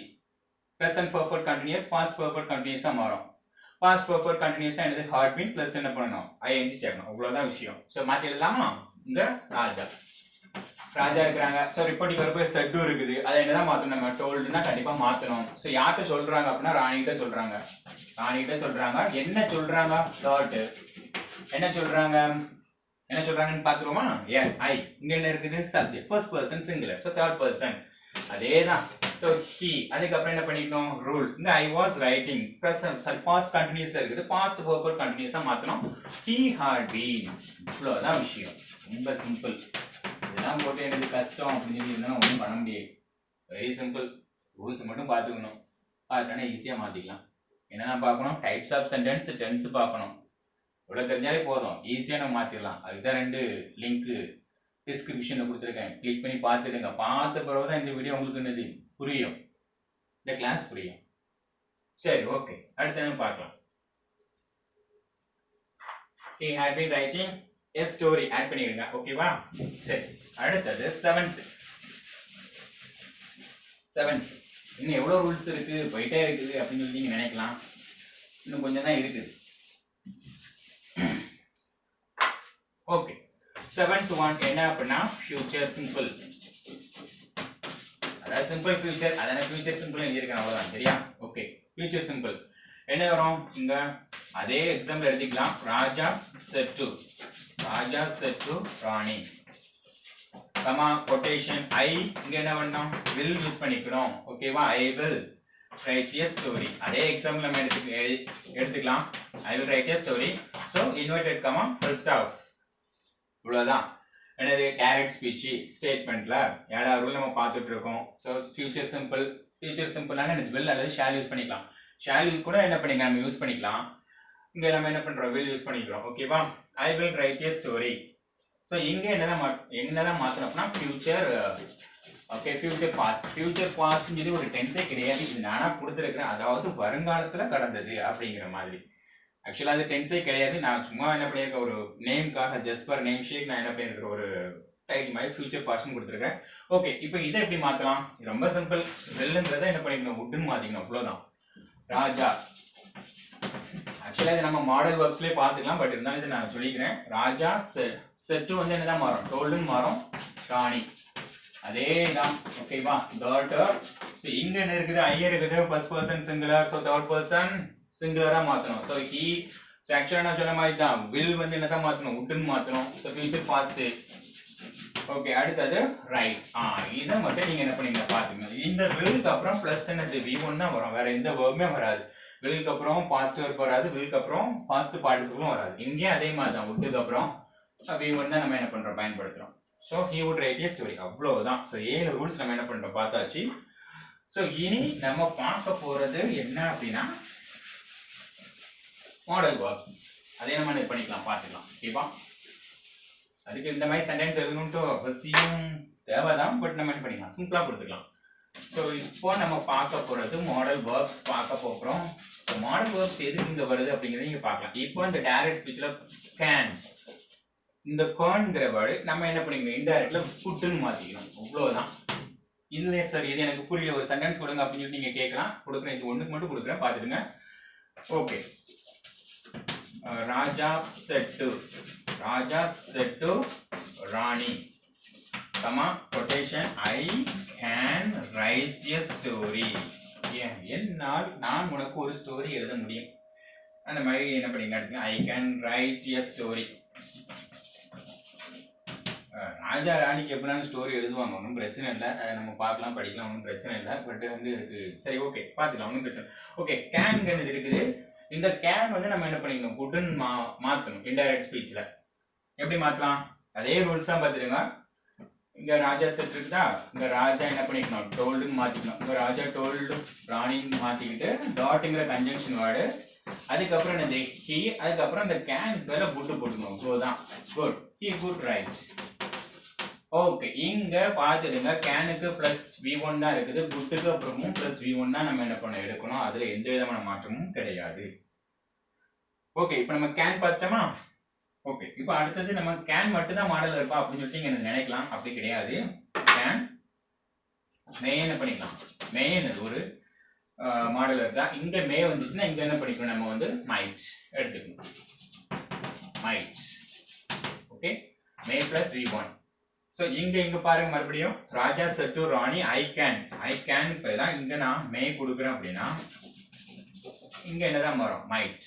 present perfect continuous, past perfect continuous மாறும். past perfect continuous என்னது? had been plus என்ன பண்ணணும்? ing சேர்க்கணும். அவ்வளவுதான் விஷயம். சோ மாத்தி எழுதலாமா? இங்க ராஜா இருக்காங்க. சோ ரிப்போர்ட்டிங் வரப்போ செட் இருக்குது, அதை என்னதான் மாத்தணும்? நம்ம டோல்டுனா கண்டிப்பா மாத்தணும். சோ யார்கிட்ட சொல்றாங்க அப்படின்னா ராணிகிட்ட சொல்றாங்க. என்ன சொல்றாங்க? டாட். என்ன சொல்றாங்கன்னு பாத்துருவோமா? எஸ், ஐ. இங்க என்ன இருக்குது? Subject, first person singular, so third person. அதேதான். சோ he, அதுக்கு அப்புறம் என்ன பண்ணிக்கணும்? ரூல். இங்க I was writing, past continuousல இருக்குது, past perfect continuous மாத்தணும். he had been. இவ்வளவுதான் விஷயம். ரொம்ப சிம்பிள். இதெல்லாம் போட்டு எனக்கு கஷ்டம் அப்படின்னு சொல்லி ஒன்றும் பண்ண முடியாது. Very simple. ரூல்ஸ் மட்டும் பார்த்துக்கணும். பார்த்தோன்னா ஈஸியா மாத்திக்கலாம். என்னென்ன பார்க்கணும்? டைப்ஸ் ஆஃப் சென்டென்ஸ், டென்ஸ் பார்க்கணும். இவ்வளவு தெரிஞ்சாலே போதும், ஈஸியா நம்ம மாத்திடலாம். அதுதான் 2 லிங்க் டிஸ்கிரிப்ஷன்ல கொடுத்துருக்கேன், கிளிக் பண்ணி பார்த்துடுங்க. பார்த்த பிறகுதான் இந்த வீடியோ உங்களுக்கு என்னது புரியும், இந்த கிளாஸ் புரியும். சரி, ஓகே. அடுத்து என்ன பார்க்கலாம்? he had been writing a story add பண்ணிடுங்க. ஓகேவா? சரி, அடுத்தது 7th. இன்னும் எவ்வளவு ரூல்ஸ் இருக்கு, போயிட்டே இருக்குது அப்படின்னு சொல்லி நீங்க நினைக்கலாம். இன்னும் கொஞ்சம் தான் இருக்குது. ஓகே, 7th one என்ன அப்படின்னா ஃபியூச்சர் சிம்பிள். அதாவது சிம்பிள் ஃபியூச்சர், அதான ஃபியூச்சர் சிம்பிள் எழுதியிருக்கேன், அவ்வளவுதான். சரியா? ஓகே, ஃபியூச்சர் சிம்பிள் என்ன வரும்? இங்க அதே எக்ஸாம்பிள் எழுதிக்கலாம். Raja said to Rani. Comma quotation I இங்க என்ன பண்ணோம் will யூஸ் பண்ணிக்கணும் ஓகேவா I will write a story அதே எக்ஸாம்பிள் நம்ம எடுத்துக்கலாம் I will write a story so inverted comma full stop இவ்வளவுதான் என்னது டைரக்ட் ஸ்பீச் ஸ்டேட்மென்ட்ல ஏழாவது ரூல் நம்ம பார்த்துட்டு இருக்கோம் சோ ஃபியூச்சர் சிம்பிளான என்னது will அல்லது shall யூஸ் பண்ணிக்கலாம் shall கூட என்ன பண்ணிக்கலாம் நம்ம யூஸ் பண்ணிக்கலாம் இங்க நம்ம என்ன பண்றோம் will யூஸ் பண்ணிக்கிறோம் ஓகேவா I will write a story so இங்க என்னதான் மாத்தணும்னா ஃபியூச்சர் ஓகே ஃபியூச்சர் பாஸ்ட் இது ஒரு டென்ஸே கிடையாது இது நானா கொடுத்திருக்கிறேன் அதாவது வருங்காலத்துல கடந்தது அப்படிங்கிற மாதிரி ஆக்சுவலா அது டென்ஸே கிடையாது நான் சும்மா என்ன பண்ணியிருக்கேன் ஒரு நேம்காக ஜஸ்ட் ஃபார் நேம் ஷேக் நான் என்ன பண்ணியிருக்கிறேன் ஒரு டைட்டில் மாதிரி ஃபியூச்சர் பாஸ்ட்னு கொடுத்துருக்கேன் ஓகே இப்போ இதை எப்படி மாத்தலாம் ரொம்ப சிம்பிள் வெல்லுங்கிறத என்ன பண்ணிக்கணும் வுட்னு மாத்திக்கணும் அவ்வளவுதான் ராஜா ஆக்சுவலா இது நம்ம மாடல் வெர்ப்ஸ்லயே பாத்துக்கலாம் பட் இருந்தாலும் இதை நான் சொல்லிக்கிறேன் ராஜா செட்டு வந்து என்னதான் மாறும் டோல்டுன்னு மாறும் ராணி அதே தான் ஓகேவா டாட்டர் சோ இங்க என்ன இருக்குது ஐ இருக்குது first person singular so third person சிங்குலரா மாத்தணும் சோ ஹி சோ ஆக்சுவலா நான் சொன்ன மாதிரி தான் will வந்து என்னதான் மாத்தணும் வுட்னு மாத்தணும் சோ ஃபியூச்சர் பாஸ்ட் ஓகே அடுத்து ரைட் இத மட்டும் நீங்க என்ன பண்ணீங்க பாத்துக்கணும் இந்த willக்கு அப்புறம் பிளஸ் என்னது v1 தான் வரும் வேற எந்த வெர்புமே வராது willக்கு அப்புறம் பாஸ்ட் வெர்ப் வராது willக்கு அப்புறம் பாஸ்ட் பார்ட்டிசிபிளும் வராது இங்கே அதே மாதிரி தான் வுட்க்கு அப்புறம் v1 தான் நம்ம என்ன பண்றோம் பயன்படுத்துறோம் so he would write a story அவ்வளவுதான் சோ ஏழு ரூல்ஸ் நம்ம என்ன பண்றோம் பார்த்தாச்சு சோ இனி நம்ம பார்க்க போறது என்ன அப்படினா மாடல் வெர்ப்ஸ் அதே நம்ம என்ன பண்ணிக்கலாம் பார்த்துக்கலாம் ஓகேவா அதுக்கு இந்த மாதிரி சென்டென்ஸ் எழுதணும்னு அவசியம் தேவைதான் பட் நம்ம என்ன பண்ணிக்கலாம் சிம்பிளா கொடுத்துக்கலாம் சோ இப்போ நம்ம பார்க்க போறது மாடல் வெர்ப்ஸ் பார்க்க போறோம் சோ மாடல் வெர்ப்ஸ் எதுக்கு இங்க வருது அப்படிங்கறத நீங்க பார்க்கலாம் இப்போ இந்த டைரக்ட் ஸ்பீச்ல can இந்த கான்ங்கற வேர்ட் நம்ம என்ன பண்ணிக்கணும் இன்டைரக்ட்ல புட்னு மாத்திக்கணும் அவ்வளவுதான் இல்ல சார் இது எனக்கு புரியல ஒரு சென்டென்ஸ் கொடுங்க அப்படி சொல்லி நீங்க கேட்கலாம் கொடுக்குறேன் இது ஒண்ணுக்கு மட்டும் கொடுக்குறேன் பாத்துடுங்க okay Raja said to Rani comma quotation I can write a story என்னால் நான் உனக்கு ஒரு ஸ்டோரி எழுத முடியும் அந்த மாதிரி என்ன பண்ணீங்க அடுத்து I can write a story ராஜா ராணிக்கு எப்படினாலும் ஸ்டோரி எழுதுவாங்க ஒன்றும் பிரச்சனை இல்லை நம்ம பார்க்கலாம் படிக்கலாம் ஒன்றும் பிரச்சனை இல்லை பட் வந்து இருக்கு சரி ஓகே பார்த்துக்கலாம் ஒன்றும் பிரச்சனை ஓகே கேன்ங்கிறது இருக்குது இந்த கேன் வந்து நம்ம என்ன பண்ணிக்கணும் புட்னு மாற்றணும் இன்டைரக்ட் ஸ்பீச்ல எப்படி மாற்றலாம் அதே ரூல்ஸ் தான் பார்த்துடுங்க இங்க ராஜா செட் இருக்குதா இங்க ராஜா என்ன பண்ணிக்கணும் டோல்டுன்னு மாத்திக்கணும் இங்க ராஜா டோல்டு ராணின்னு மாத்திக்கிட்டு டாட்ங்கிற கன்ஜங்ஷன் வேர்டு அதுக்கப்புறம் என்னது he அதுக்கப்புறம் இந்த கேன் பேர புட்டு போட்டுக்கணும் அவ்வளவுதான் good he would write okay இங்க பாத்துடுங்க கேனுக்கு பிளஸ் v1 தான் இருக்குது புட்டுக்கு அப்புறமும் பிளஸ் v1 தான் நம்ம என்ன பண்ண எடுக்கணும் அதுல எந்த விதமான மாற்றமும் கிடையாது ஓகே இப்போ நம்ம கேன் பார்த்தோமா ஓகே இப்போ அடுத்தது நம்ம கேன் மட்டும் தான் மாடல் இருப்பா அப்படின்னு சொல்லிட்டு நீங்க நினைக்கலாம் அப்படி கிடையாது கேன் மே என்ன பண்ணிக்கலாம் மே ஒரு மாடல் இருக்கா இங்க மே வந்துச்சுன்னா இங்க என்ன பண்ணிக்கணும் நம்ம வந்து மைட் எடுத்துக்கணும் மைட் ஓகே மே பிளஸ் v1 சோ இங்க பாருங்க மறுபடியும் ராஜா said to Rani I can பதிலா இங்க நான் மே கொடுக்கிறேன் அப்படினா இங்க என்னதான் வரும் might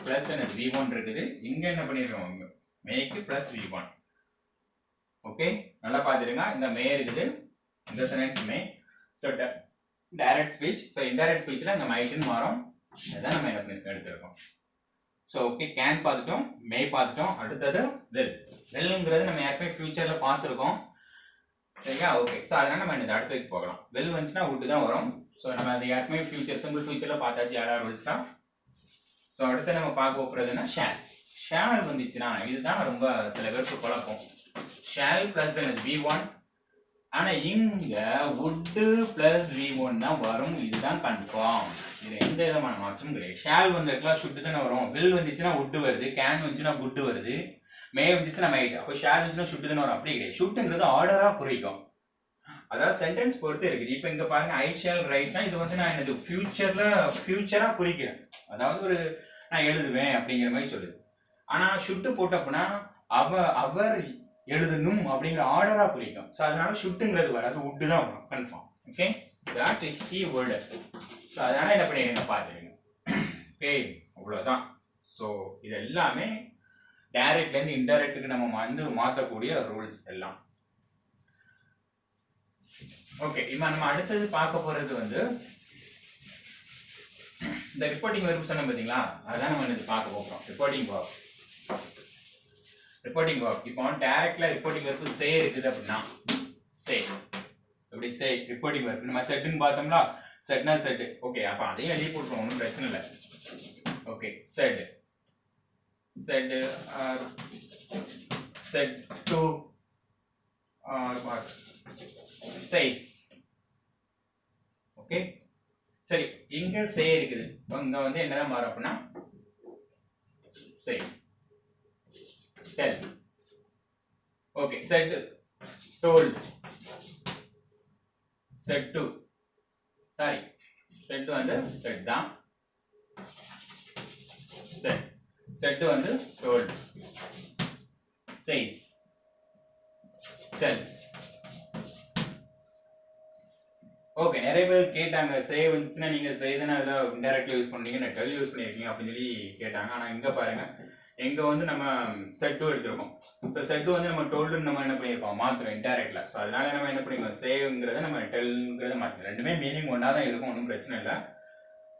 பிளஸ் என்ன v1 இருக்குது இங்க என்ன பண்ணிரோம் மேக்கு பிளஸ் v1 ஓகே நல்லா பாத்துடுங்க இந்த மே இருக்குது இந்த sentence may so direct speech so indirect ஸ்பீச்ல இந்த மைட்னு மாறும் அதான் நம்ம என்ன பண்ணி எடுத்துறோம் சோ ஓகே கேன் பார்த்துட்டோம் மே பார்த்துட்டோம் அடுத்தது willங்கிறது நம்ம ஏற்கனவே ஃபியூச்சர்ல பார்த்திருக்கோம் சரியா ஓகே சோ அதனால நம்ம இந்த அடுத்துக்கு போகலாம் will வந்துச்சுனா would தான் வரும் சோ நம்ம அது ஏற்கனவே ஃபியூச்சர் சிம்பிள் ஃபியூச்சர்ல பார்த்தாச்சு யாரா ரூல்ஸ் தான் சோ அடுத்து நம்ம பார்க்க போறதுன்னா shall வந்துச்சுனா இதுதான் ரொம்ப சில பேருக்கு குழப்பம் shall பிளஸ் என்னது v1 ஆனா இங்க would plus v1 தான் வரும் இதுதான் கன்ஃபார்ம் இதுல எந்த விதமான மாற்றமும் கிடையாது shall வந்திருக்கலாம் should தான வரும் will வந்துச்சுனா would வருது can வந்துச்சுனா would வருது may வந்துச்சுனா might அப்ப shall வந்துச்சுனா should தான வரும் அப்படி கிடையாது shouldங்கிறது ஆர்டரா குறிக்கும் அதாவது சென்டென்ஸ் பொறுத்து இருக்குது இப்போ இங்க பாருங்க I shall write னா இது வந்து நான் என்னது ஃபியூச்சரா குறிக்கிறேன் அதாவது ஒரு நான் எழுதுவேன் அப்படிங்கிற மாதிரி சொல்லுது ஆனா should போட்டப்பனா அவர் எழுதணும் அப்படிங்கிற ஆர்டரா குறிக்கும் சோ அதனால ஷுட்ங்கிறது வராது would தான் வரும் confirm okay that keyword so அதனால என்ன பண்ணுவீங்க பாத்துங்க ஓகே அவ்வளவுதான் சோ இது எல்லாமே டைரக்ட்ல இருந்து இன்டைரக்ட்டுக்கு நம்ம வந்து மாத்தக்கூடிய ரூல்ஸ் எல்லாம். ஓகே, இப்போ நம்ம அடுத்தது பார்க்க போறது வந்து இந்த ரிப்போர்ட்டிங் வெர்ப் சொன்ன பாத்தீங்களா, அதான் நம்ம இன்னைக்கு பார்க்க போறோம். Reporting verb. ரிப்போர்ட்டிங் வெர்ப் இப்போ டைரக்ட்ல ரிப்போர்ட்டிங் வெர்ப் சே இருக்குது அப்படின்னா சே இப்படி சே ரிப்போர்ட்டிங் வெர்ப். நம்ம செட்னு பார்த்தோம்னா செட்னா செட். ஓகே, அப்ப அதையும் எழுதி போட்டுறோம், ஒன்றும் பிரச்சனை இல்லை. Okay, said said or said to or what says. Okay, சரி, இங்க சே இருக்குது, இங்க வந்து என்னதான் மாறும் அப்படின்னா say tells. Okay, said, told, said to, sorry, said to வந்து said தான், said to வந்து told, says, tells. ஓகே, நிறைய பேர் கேட்டாங்க சே வந்துச்சுன்னா நீங்க சே தானே அதில் இன்டெரக்ட்லி யூஸ் பண்ணீங்க, டெல் யூஸ் பண்ணியிருக்கீங்க அப்படின்னு சொல்லி கேட்டாங்க. ஆனால் இங்கே பாருங்க, எங்க வந்து நம்ம செட் டு எடுத்திருக்கோம். ஸோ செட் டு வந்து நம்ம டோல்டு நம்ம என்ன பண்ணியிருக்கோம், மாத்திரம் இன்டெரக்ட்ல. ஸோ அதனால நம்ம என்ன பண்ணிருக்கோம், சேவ்ங்கிறத நம்ம டெல்ங்கிறத மாற்றோம். ரெண்டுமே மீனிங் ஒன்றா தான் இருக்கும், ஒன்றும் பிரச்சனை இல்லை.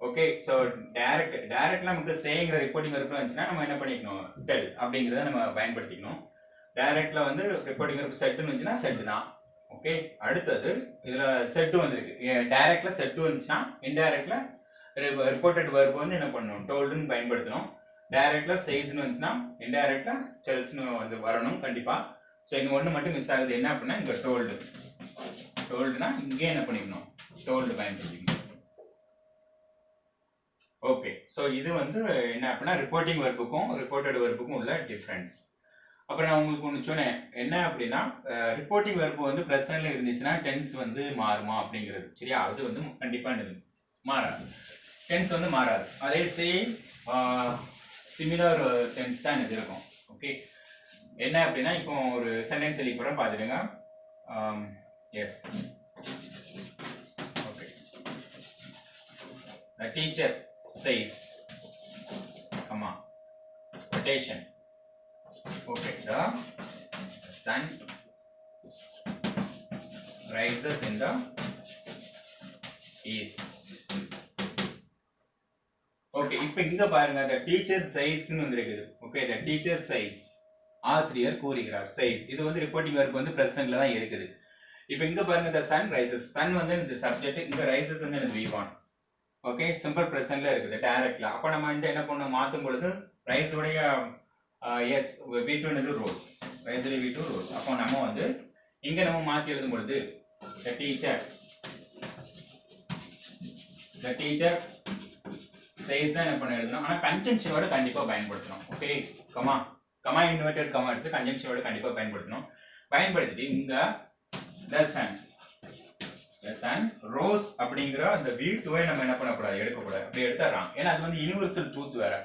ஓகே, ஸோ டைரக்ட்ல நமக்கு சேங்கிற ரிப்போர்ட்டிங் வெர்ப் இருந்துச்சுன்னா நம்ம என்ன பண்ணிக்கணும், டெல் அப்படிங்கிறத நம்ம பயன்படுத்திக்கணும். டைரக்ட்ல வந்து ரிப்போர்ட்டிங் வெர்ப் செட்டுன்னு இருந்துச்சுன்னா செட் தான். ஓகே, அடுத்தது இதுல செட் டு வந்திருக்கு. டைரக்ட்ல செட் டு இருந்துச்சுன்னா இன்டைரக்ட்ல ரிப்போர்ட்டட் வெர்ப் வந்து என்ன பண்ணணும், டோல்டுன்னு பயன்படுத்தணும். டைரக்ட்ல சேஸ்னு வந்துச்சுன்னா இன்டைரக்ட்ல டெல்ஸ்னு வந்து வரணும் கண்டிப்பா. ஸோ இங்க ஒன்று மட்டும் மிஸ் ஆகுது, என்ன அப்படின்னா இங்க டோல்டு. டோல்டுனா இங்கே என்ன பண்ணிக்கணும், டோல்டு பயன்படுத்திக்கணும். ஓகே, ஸோ இது வந்து என்ன அப்படின்னா ரிப்போர்ட்டிங் வெர்புக்கும் ரிப்போர்ட்டட் வெர்புக்கும் உள்ள டிஃபரன்ஸ். அப்புறம் நான் உங்களுக்கு ஒன்று சொன்னேன், என்ன அப்படின்னா ரிப்போர்ட்டிங் வெர்பு வந்து ப்ரெசன்ட்ல இருந்துச்சுன்னா டென்ஸ் வந்து மாறுமா அப்படிங்கிறது. சரியா, அது வந்து கண்டிப்பா மாறாது, டென்ஸ் வந்து மாறாது. அதே சேம் சிமிலர் டென்ஸ் தான் இது இருக்கும். ஓகே, என்ன அப்படின்னா இப்போ ஒரு சென்டென்ஸ் எழுதி போறோம், பார்த்துடுங்க. Yes, okay, the teacher says, comma, quotation. Okay, the sun rises in the east. Okay, இப்போ இங்க பாருங்க, the teacher says ன்னு வந்திருக்குது. ஓகே, the teacher says, ஆசிரியர் கூறுகிறார். says இது வந்து ரிப்போர்ட்டிங் வெர்ப் வந்து பிரசன்ட்ல தான் இருக்குது. இப்போ இங்க பாருங்க, the sun rises, sun வந்து இந்த சப்ஜெக்ட், இங்க rises வந்து இந்த V1. ஓகே, சிம்பிள் பிரசன்ட்ல இருக்குது டைரக்ட்ல. அப்ப நம்ம இந்த என்ன பண்ண மாத்தும் பொழுது ரைஸ் உடைய எஸ் V2 ன்றது ரோஸ், ரைஸ் உடைய V2 ரோஸ். அப்போ நம்ம வந்து இங்க நம்ம மாத்தி எழுதும் பொழுது the teacher says தான் என்ன பண்ண எழுதணும். ஆனா கன்ஜங்ஷன் வேர்ட் கண்டிப்பா பயன்படுத்தணும். ஓகே, கமா இன்வெர்டட் கமா எடுத்து கன்ஜங்ஷன் வேர்ட் கண்டிப்பா பயன்படுத்தணும். பயன்படுத்திட்டு இங்க the sun rose அப்படிங்கிற அந்த V2 நம்ம என்ன பண்ணக்கூடாது, எடுக்கக்கூடாது. அப்படி எடுத்துறாங்க, ஏன்னா அது வந்து யுனிவர்சல் ட்ரூத் வேற.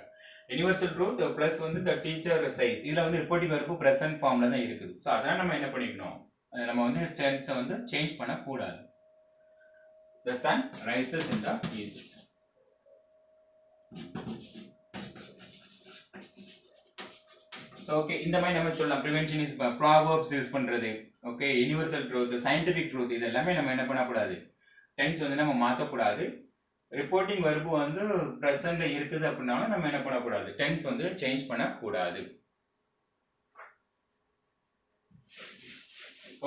யுனிவர்சல் ட்ரூத் பிளஸ் வந்து the teacher says, இதுல வந்து ரிப்போர்ட்டிங் வெர்ப் பிரசன்ட் ஃபார்ம்ல தான் இருக்குது. ஸோ அதனால நம்ம என்ன பண்ணிக்கணும், நம்ம வந்து டென்ஸை வந்து சேஞ்ச் பண்ண கூடாது. the sun rises in the east. So okay, இந்த மாதிரி நம்ம சொல்லலாம். ப்ரிவென்ஷன் இஸ் ப்ராவர்ப்ஸ் யூஸ் பண்றது. Okay, universal truth, scientific truth, இது எல்லாமே நம்ம என்ன பண்ணக்கூடாது, டென்ஸ் வந்து நம்ம மாற்றக்கூடாது. ரிப்போர்ட்டிங் வெர்பு வந்து பிரசன்ட்ல இருக்குது அப்படின்னாலும் நம்ம என்ன பண்ணக்கூடாது, டென்ஸ் வந்து சேஞ்ச் பண்ணக்கூடாது.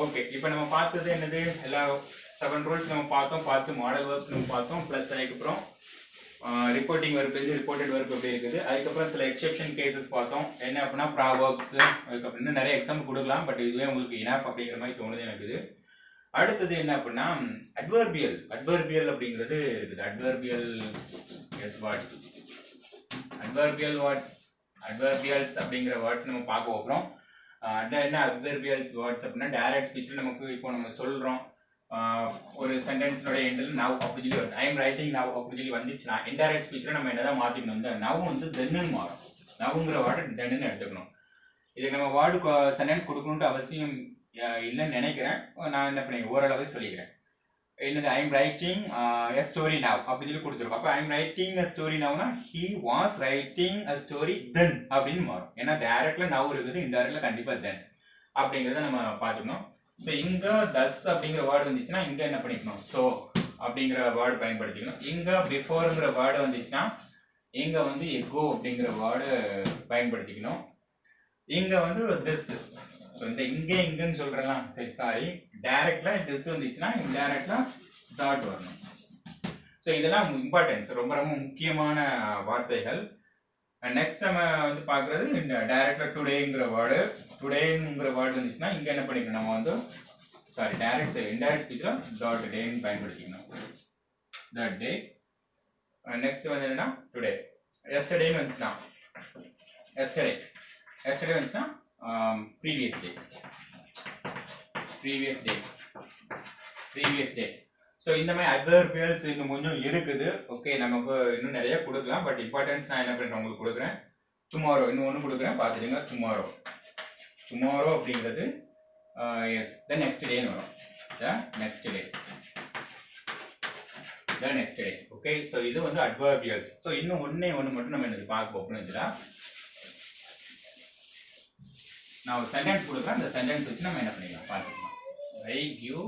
ஓகே, இப்போ நம்ம பார்த்தது என்னது, எல்லா 7 ரூல்ஸ் நம்ம பார்த்து மாடல் வெர்ப்ஸ் நம்ம பார்த்தோம். பிளஸ் அதுக்கப்புறம் ரிப்போர்ட்டிங் வெர்ப் இது, ரிப்போர்ட்டட் வெர்ப் எப்படி இருக்குது. அதுக்கப்புறம் சில எக்ஸெப்ஷன் கேசஸ் பார்த்தோம், என்ன அப்படின்னா ப்ராவர்ப்ஸ். அதுக்கப்புறம் இன்னும் நிறைய எக்ஸாம்பிள் கொடுக்கலாம், பட் இதுவே உங்களுக்கு இனஃப் அப்படிங்கிற மாதிரி தோணுது எனக்கு. அடுத்தது என்ன அப்படின்னா அட்வர்பியல் அப்படிங்கிறது இருக்குது. அட்வர்பியல் எஸ் வேர்ட்ஸ், அட்வர்பியல்ஸ் அப்படிங்கிற வேர்ட்ஸ் நம்ம பார்க்க போறோம். என்ன அட்வர்பியல்ஸ் வேர்ட்ஸ் அப்படின்னா டைரக்ட் ஸ்பீச் நமக்கு இப்போ நம்ம சொல்றோம், ஒரு சென்டென்ஸ்னோட எண்டில் நவ் அப்படி சொல்லி ஐ எம் ரைட்டிங் நவ் அப்படி சொல்லி வந்துச்சுன்னா இன்டைரக்ட் ஸ்பீச்ல நம்ம என்னதான் மாத்திக்கணும், இந்த நவ் வந்து தென்னு மாறும். நவ்ங்கிற வேர்டு தென்னு எடுத்துக்கணும். இதுக்கு நம்ம வேர்டு சென்டென்ஸ் கொடுக்கணும்னு அவசியம் இல்லைன்னு நினைக்கிறேன். நான் என்ன பண்ணி ஓரளவு சொல்லிக்கிறேன். என்னது I am writing a story now அப்படின்னு சொல்லி கொடுத்துருக்கோம். அப்போ I am writing a story நவ்னா he was writing a story then அப்படின்னு மாறும். ஏன்னா டைரக்ட்ல நவ் இருக்குது, இன்டைரக்ட்ல கண்டிப்பா தென் அப்படிங்கிறத நம்ம பார்த்துக்கணும். ஸோ இங்க தஸ் அப்படிங்கிற வேர்டு வந்துச்சுன்னா இங்க என்ன பண்ணிக்கணும், ஸோ அப்படிங்கிற வேர்டு பயன்படுத்திக்கணும். இங்க பிஃபோர்ங்கிற வேர்டு வந்துச்சுன்னா இங்க வந்து எகோ அப்படிங்கிற வேர்டு பயன்படுத்திக்கணும். இங்க வந்து திஸ், ஸோ இந்த இங்கன்னு சொல்றேன், சரி சாரி, டைரக்ட்ல திஸ் வந்துச்சுன்னா இன்டைரக்ட்ல டாட் வரணும். ஸோ இதெல்லாம் இம்பார்ட்டன்ஸ், ரொம்ப ரொம்ப முக்கியமான வார்த்தைகள். நெக்ஸ்ட் நம்ம வந்து பார்க்கறது இந்த டைரக்ட்ல டுடேங்கிற வேர்டு. டுடேங்கிற வேர்டு வந்துச்சுன்னா இங்க என்ன பண்ணிக்கணும், நம்ம வந்து சாரி டைரக்ட் இன்டைரக்ட் ஸ்பீச்ல டாட் டேன்னு பயன்படுத்திக்கணும். டாட் டே. நெக்ஸ்ட் வந்து என்னன்னா டுடே. எஸ்டர்டேன்னு வந்துச்சுன்னா எஸ்டர்டே. எஸ்டர்டே வந்துச்சுன்னா previous day. Previous day. Previous day. So இந்த மாதிரி அட்வர்பியல்ஸ் இன்னும் கொஞ்சம் இருக்குது. ஓகே, நமக்கு இன்னும் நிறைய கொடுக்கலாம், பட் இம்பார்ட்டன்ஸ் நான் என்ன பண்ணுறேன் உங்களுக்கு கொடுக்குறேன். டுமாரோ இன்னும் ஒன்று கொடுக்குறேன், பார்த்துடுங்க. டுமாரோ. டுமாரோ அப்படிங்கிறது எஸ் த நெக்ஸ்ட் டேன்னு வரும். The next day. The next day. Okay, so இது வந்து அட்வர்பியல்ஸ். ஸோ இன்னும் ஒன்று மட்டும் நம்ம என்னது பார்க்க போகணும். நான் ஒரு சென்டென்ஸ் கொடுக்குறேன், அந்த சென்டென்ஸ் வச்சு நம்ம என்ன பண்ணிக்கலாம் பார்த்துக்கலாம். I give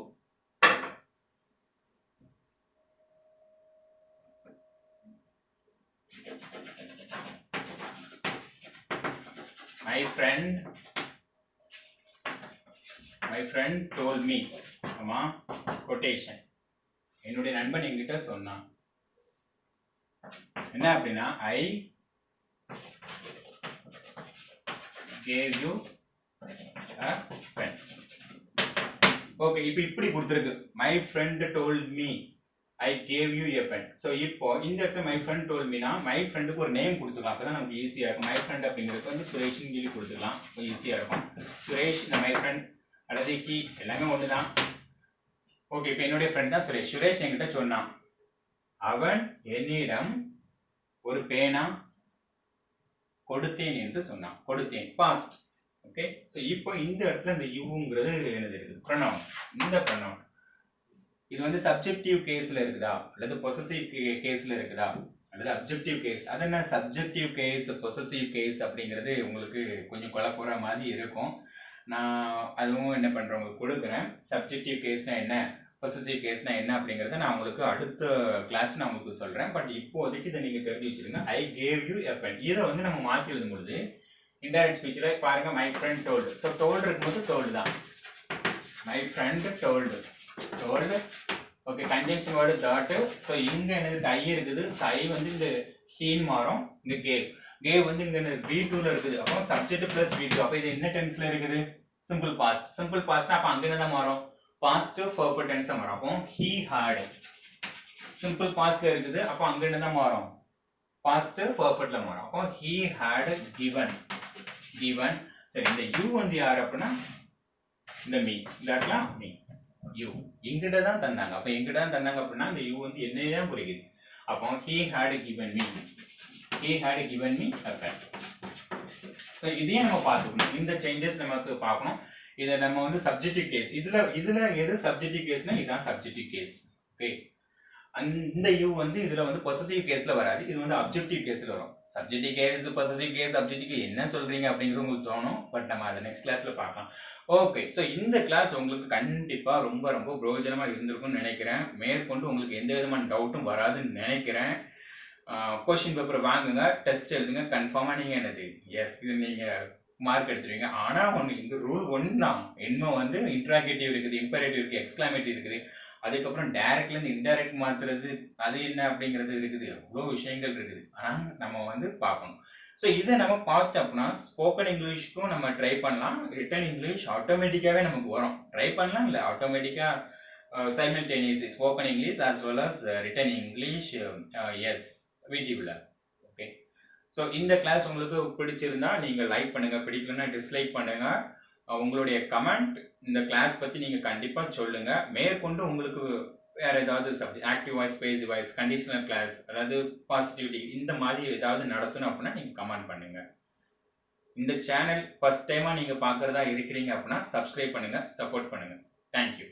my friend told me, ஆமா கொட்டேஷன், என்னுடைய நண்பன் என்கிட்ட சொன்னான். என்ன அப்படின்னா I gave you a pen. Okay, இப்போ இப்படி கொடுத்துருக்கு, my friend told me I gave you a pen. So இப்போ இந்த இடத்துல my friend told meனா my friendக்கு ஒரு நேம் கொடுத்துக்கலாம், அப்பதான் நமக்கு ஈஸியா இருக்கும். my friend அப்படிங்கிறது வந்து சுரேஷ்னு சொல்லி கொடுத்துக்கலாம், ஈஸியா இருக்கும். சுரேஷ், my friend அல்லது ஹி எல்லாமே ஒண்ணுதான். ஓகே, இப்போ என்னுடைய ஃப்ரெண்ட் தான் சுரேஷ். சுரேஷ் என்கிட்ட சொன்னான், அவன் என்னிடம் ஒரு பேனா கொடுத்தேன் என்று சொன்னான். கொடுத்தேன் பாஸ்ட். ஓகே, ஸோ இப்போ இந்த இடத்துல இந்த யூங்கிறது என்னது இருக்குது, ப்ரொனவுன். இந்த ப்ரொனவுன் இது வந்து சப்ஜெக்டிவ் கேஸ்ல இருக்குதா அல்லது பொசசிவ் கேஸ்ல இருக்குதா அல்லது அப்ஜெக்டிவ் கேஸ். அது என்ன சப்ஜெக்டிவ் கேஸ் பொசசிவ் கேஸ் அப்படிங்கிறது உங்களுக்கு கொஞ்சம் குழப்புற மாதிரி இருக்கும். நான் அதுவும் என்ன பண்றேன் உங்களுக்கு கொடுக்குறேன். சப்ஜெக்டிவ் கேஸ்னா என்ன, பொசசிவ் கேஸ்னா என்ன அப்படிங்கறத நான் உங்களுக்கு அடுத்த கிளாஸ் நான் உங்களுக்கு சொல்றேன். பட் இப்போதைக்கு இதை நீங்க தெரிஞ்சு வச்சிருங்க. I gave you a pen. இதை வந்து நம்ம மாற்றி எழுதும் பொழுது இன்டைரக்ட் ஸ்பீச்ல பாருங்க, my friend told. So told இருக்கும்போது டோல்டு தான். My friend told. Told. Okay, conjunction word that. So இங்க என்னது ஐ இருக்குது. ஐ வந்து இந்த ஹீன் மாறும். இந்த கேவ். கேவ் வந்து இங்க V2ல இருக்குது. அப்போ சப்ஜெக்ட் பிளஸ் V2. அப்போ இது என்ன டென்ஸ்ல இருக்குது, சிம்பிள் பாஸ்ட். சிம்பிள் பாஸ்ட்னா அப்போ அங்க என்ன மாறும், பாஸ்ட் பர்ஃபெக்ட் டென்ஸா மாறும். அப்போ he had சிம்பிள் பாஸ்ட்ல இருக்குது. அப்போ அங்க என்ன மாறும், பாஸ்ட் பர்ஃபெக்ட்ல மாறும். அப்போ he had given. given. சரி, இந்த you வந்து யார் அப்படின்னா இந்த me. இந்த இடத்துல me. you எங்கிட்ட தான் தந்தாங்க. அப்ப எங்கிட்ட தான் தந்தாங்க அப்படின்னா இந்த you வந்து என்னையும் குறிக்குது. அப்போ he had given me. he had given me a pen. So இதையும் நம்ம பார்த்துக்கணும். இந்த சேஞ்சஸ் நமக்கு பார்க்கணும். இதை நம்ம வந்து சப்ஜெக்டிவ் கேஸ். இதுல எது சப்ஜெக்டிவ் கேஸ்னா இதுதான் சப்ஜெக்டிவ் கேஸ். ஓகே, இந்த யூ வந்து இதுல வந்து பொசசிவ் கேஸ்ல வராது, இது வந்து அப்ஜெக்டிவ் கேஸ்ல வரும். Subjective case, possessive case, objective என்ன சொல்றீங்க அப்படிங்கிறது உங்களுக்கு தோணும். பட் நம்ம அதை நெக்ஸ்ட் கிளாஸ்ல பார்க்கலாம். ஓகே, ஸோ இந்த கிளாஸ் உங்களுக்கு கண்டிப்பா ரொம்ப ரொம்ப பிரயோஜனமா இருந்திருக்கும்னு நினைக்கிறேன். மேற்கொண்டு உங்களுக்கு எந்த விதமான டவுட்டும் வராதுன்னு நினைக்கிறேன். கொஸ்டின் பேப்பர் வாங்குங்க, டெஸ்ட் எழுதுங்க, கன்ஃபார்மா நீங்க என்னது எஸ் இது நீங்க மார்க் எடுத்துருவீங்க. ஆனா ஒன்று இந்த ரூல் ஒன்று தான், என்ன வந்து இன்ட்ராகேட்டிவ் இருக்குது, இம்பரேட்டிவ் இருக்கு, எக்ஸ்கிளாமேட்டிவ் இருக்குது, அதுக்கப்புறம் டைரக்ட்ல இருந்து இன்டைரக்ட் மாத்துறது அது என்ன அப்படிங்கிறது இருக்குது. எவ்வளோ விஷயங்கள் இருக்குது, ஆனா நம்ம வந்து பார்க்கணும். ஸோ இதை நம்ம பார்த்தோம்னா ஸ்போக்கன் இங்கிலீஷ்க்கும் நம்ம ட்ரை பண்ணலாம். ரிட்டன் இங்கிலீஷ் ஆட்டோமேட்டிக்காவே நமக்கு வரும். ட்ரை பண்ணலாம் இல்லை, ஆட்டோமேட்டிக்கா simultaneously spoken English as well as written English. Yes, வீடியோல. ஓகே, ஸோ இந்த கிளாஸ் உங்களுக்கு பிடிச்சிருந்தா நீங்க லைக் பண்ணுங்க, பிடிக்கலன்னா டிஸ்லைக் பண்ணுங்க. உங்களுடைய கமெண்ட் இந்த கிளாஸ் பத்தி நீங்க கண்டிப்பா சொல்லுங்க. மேற்கொண்டு உங்களுக்கு வேற ஏதாவது subject, active voice, passive voice, conditional clause, அதாவது பாசிட்டிவிட்டி, இந்த மாதிரி ஏதாவது நடத்தணும் அப்படின்னா நீங்க கமெண்ட் பண்ணுங்க. இந்த சேனல் ஃபர்ஸ்ட் டைமா நீங்க பார்க்கறதா இருக்கிறீங்க அப்படின்னா சப்ஸ்கிரைப் பண்ணுங்க, சப்போர்ட் பண்ணுங்க. தேங்க்யூ.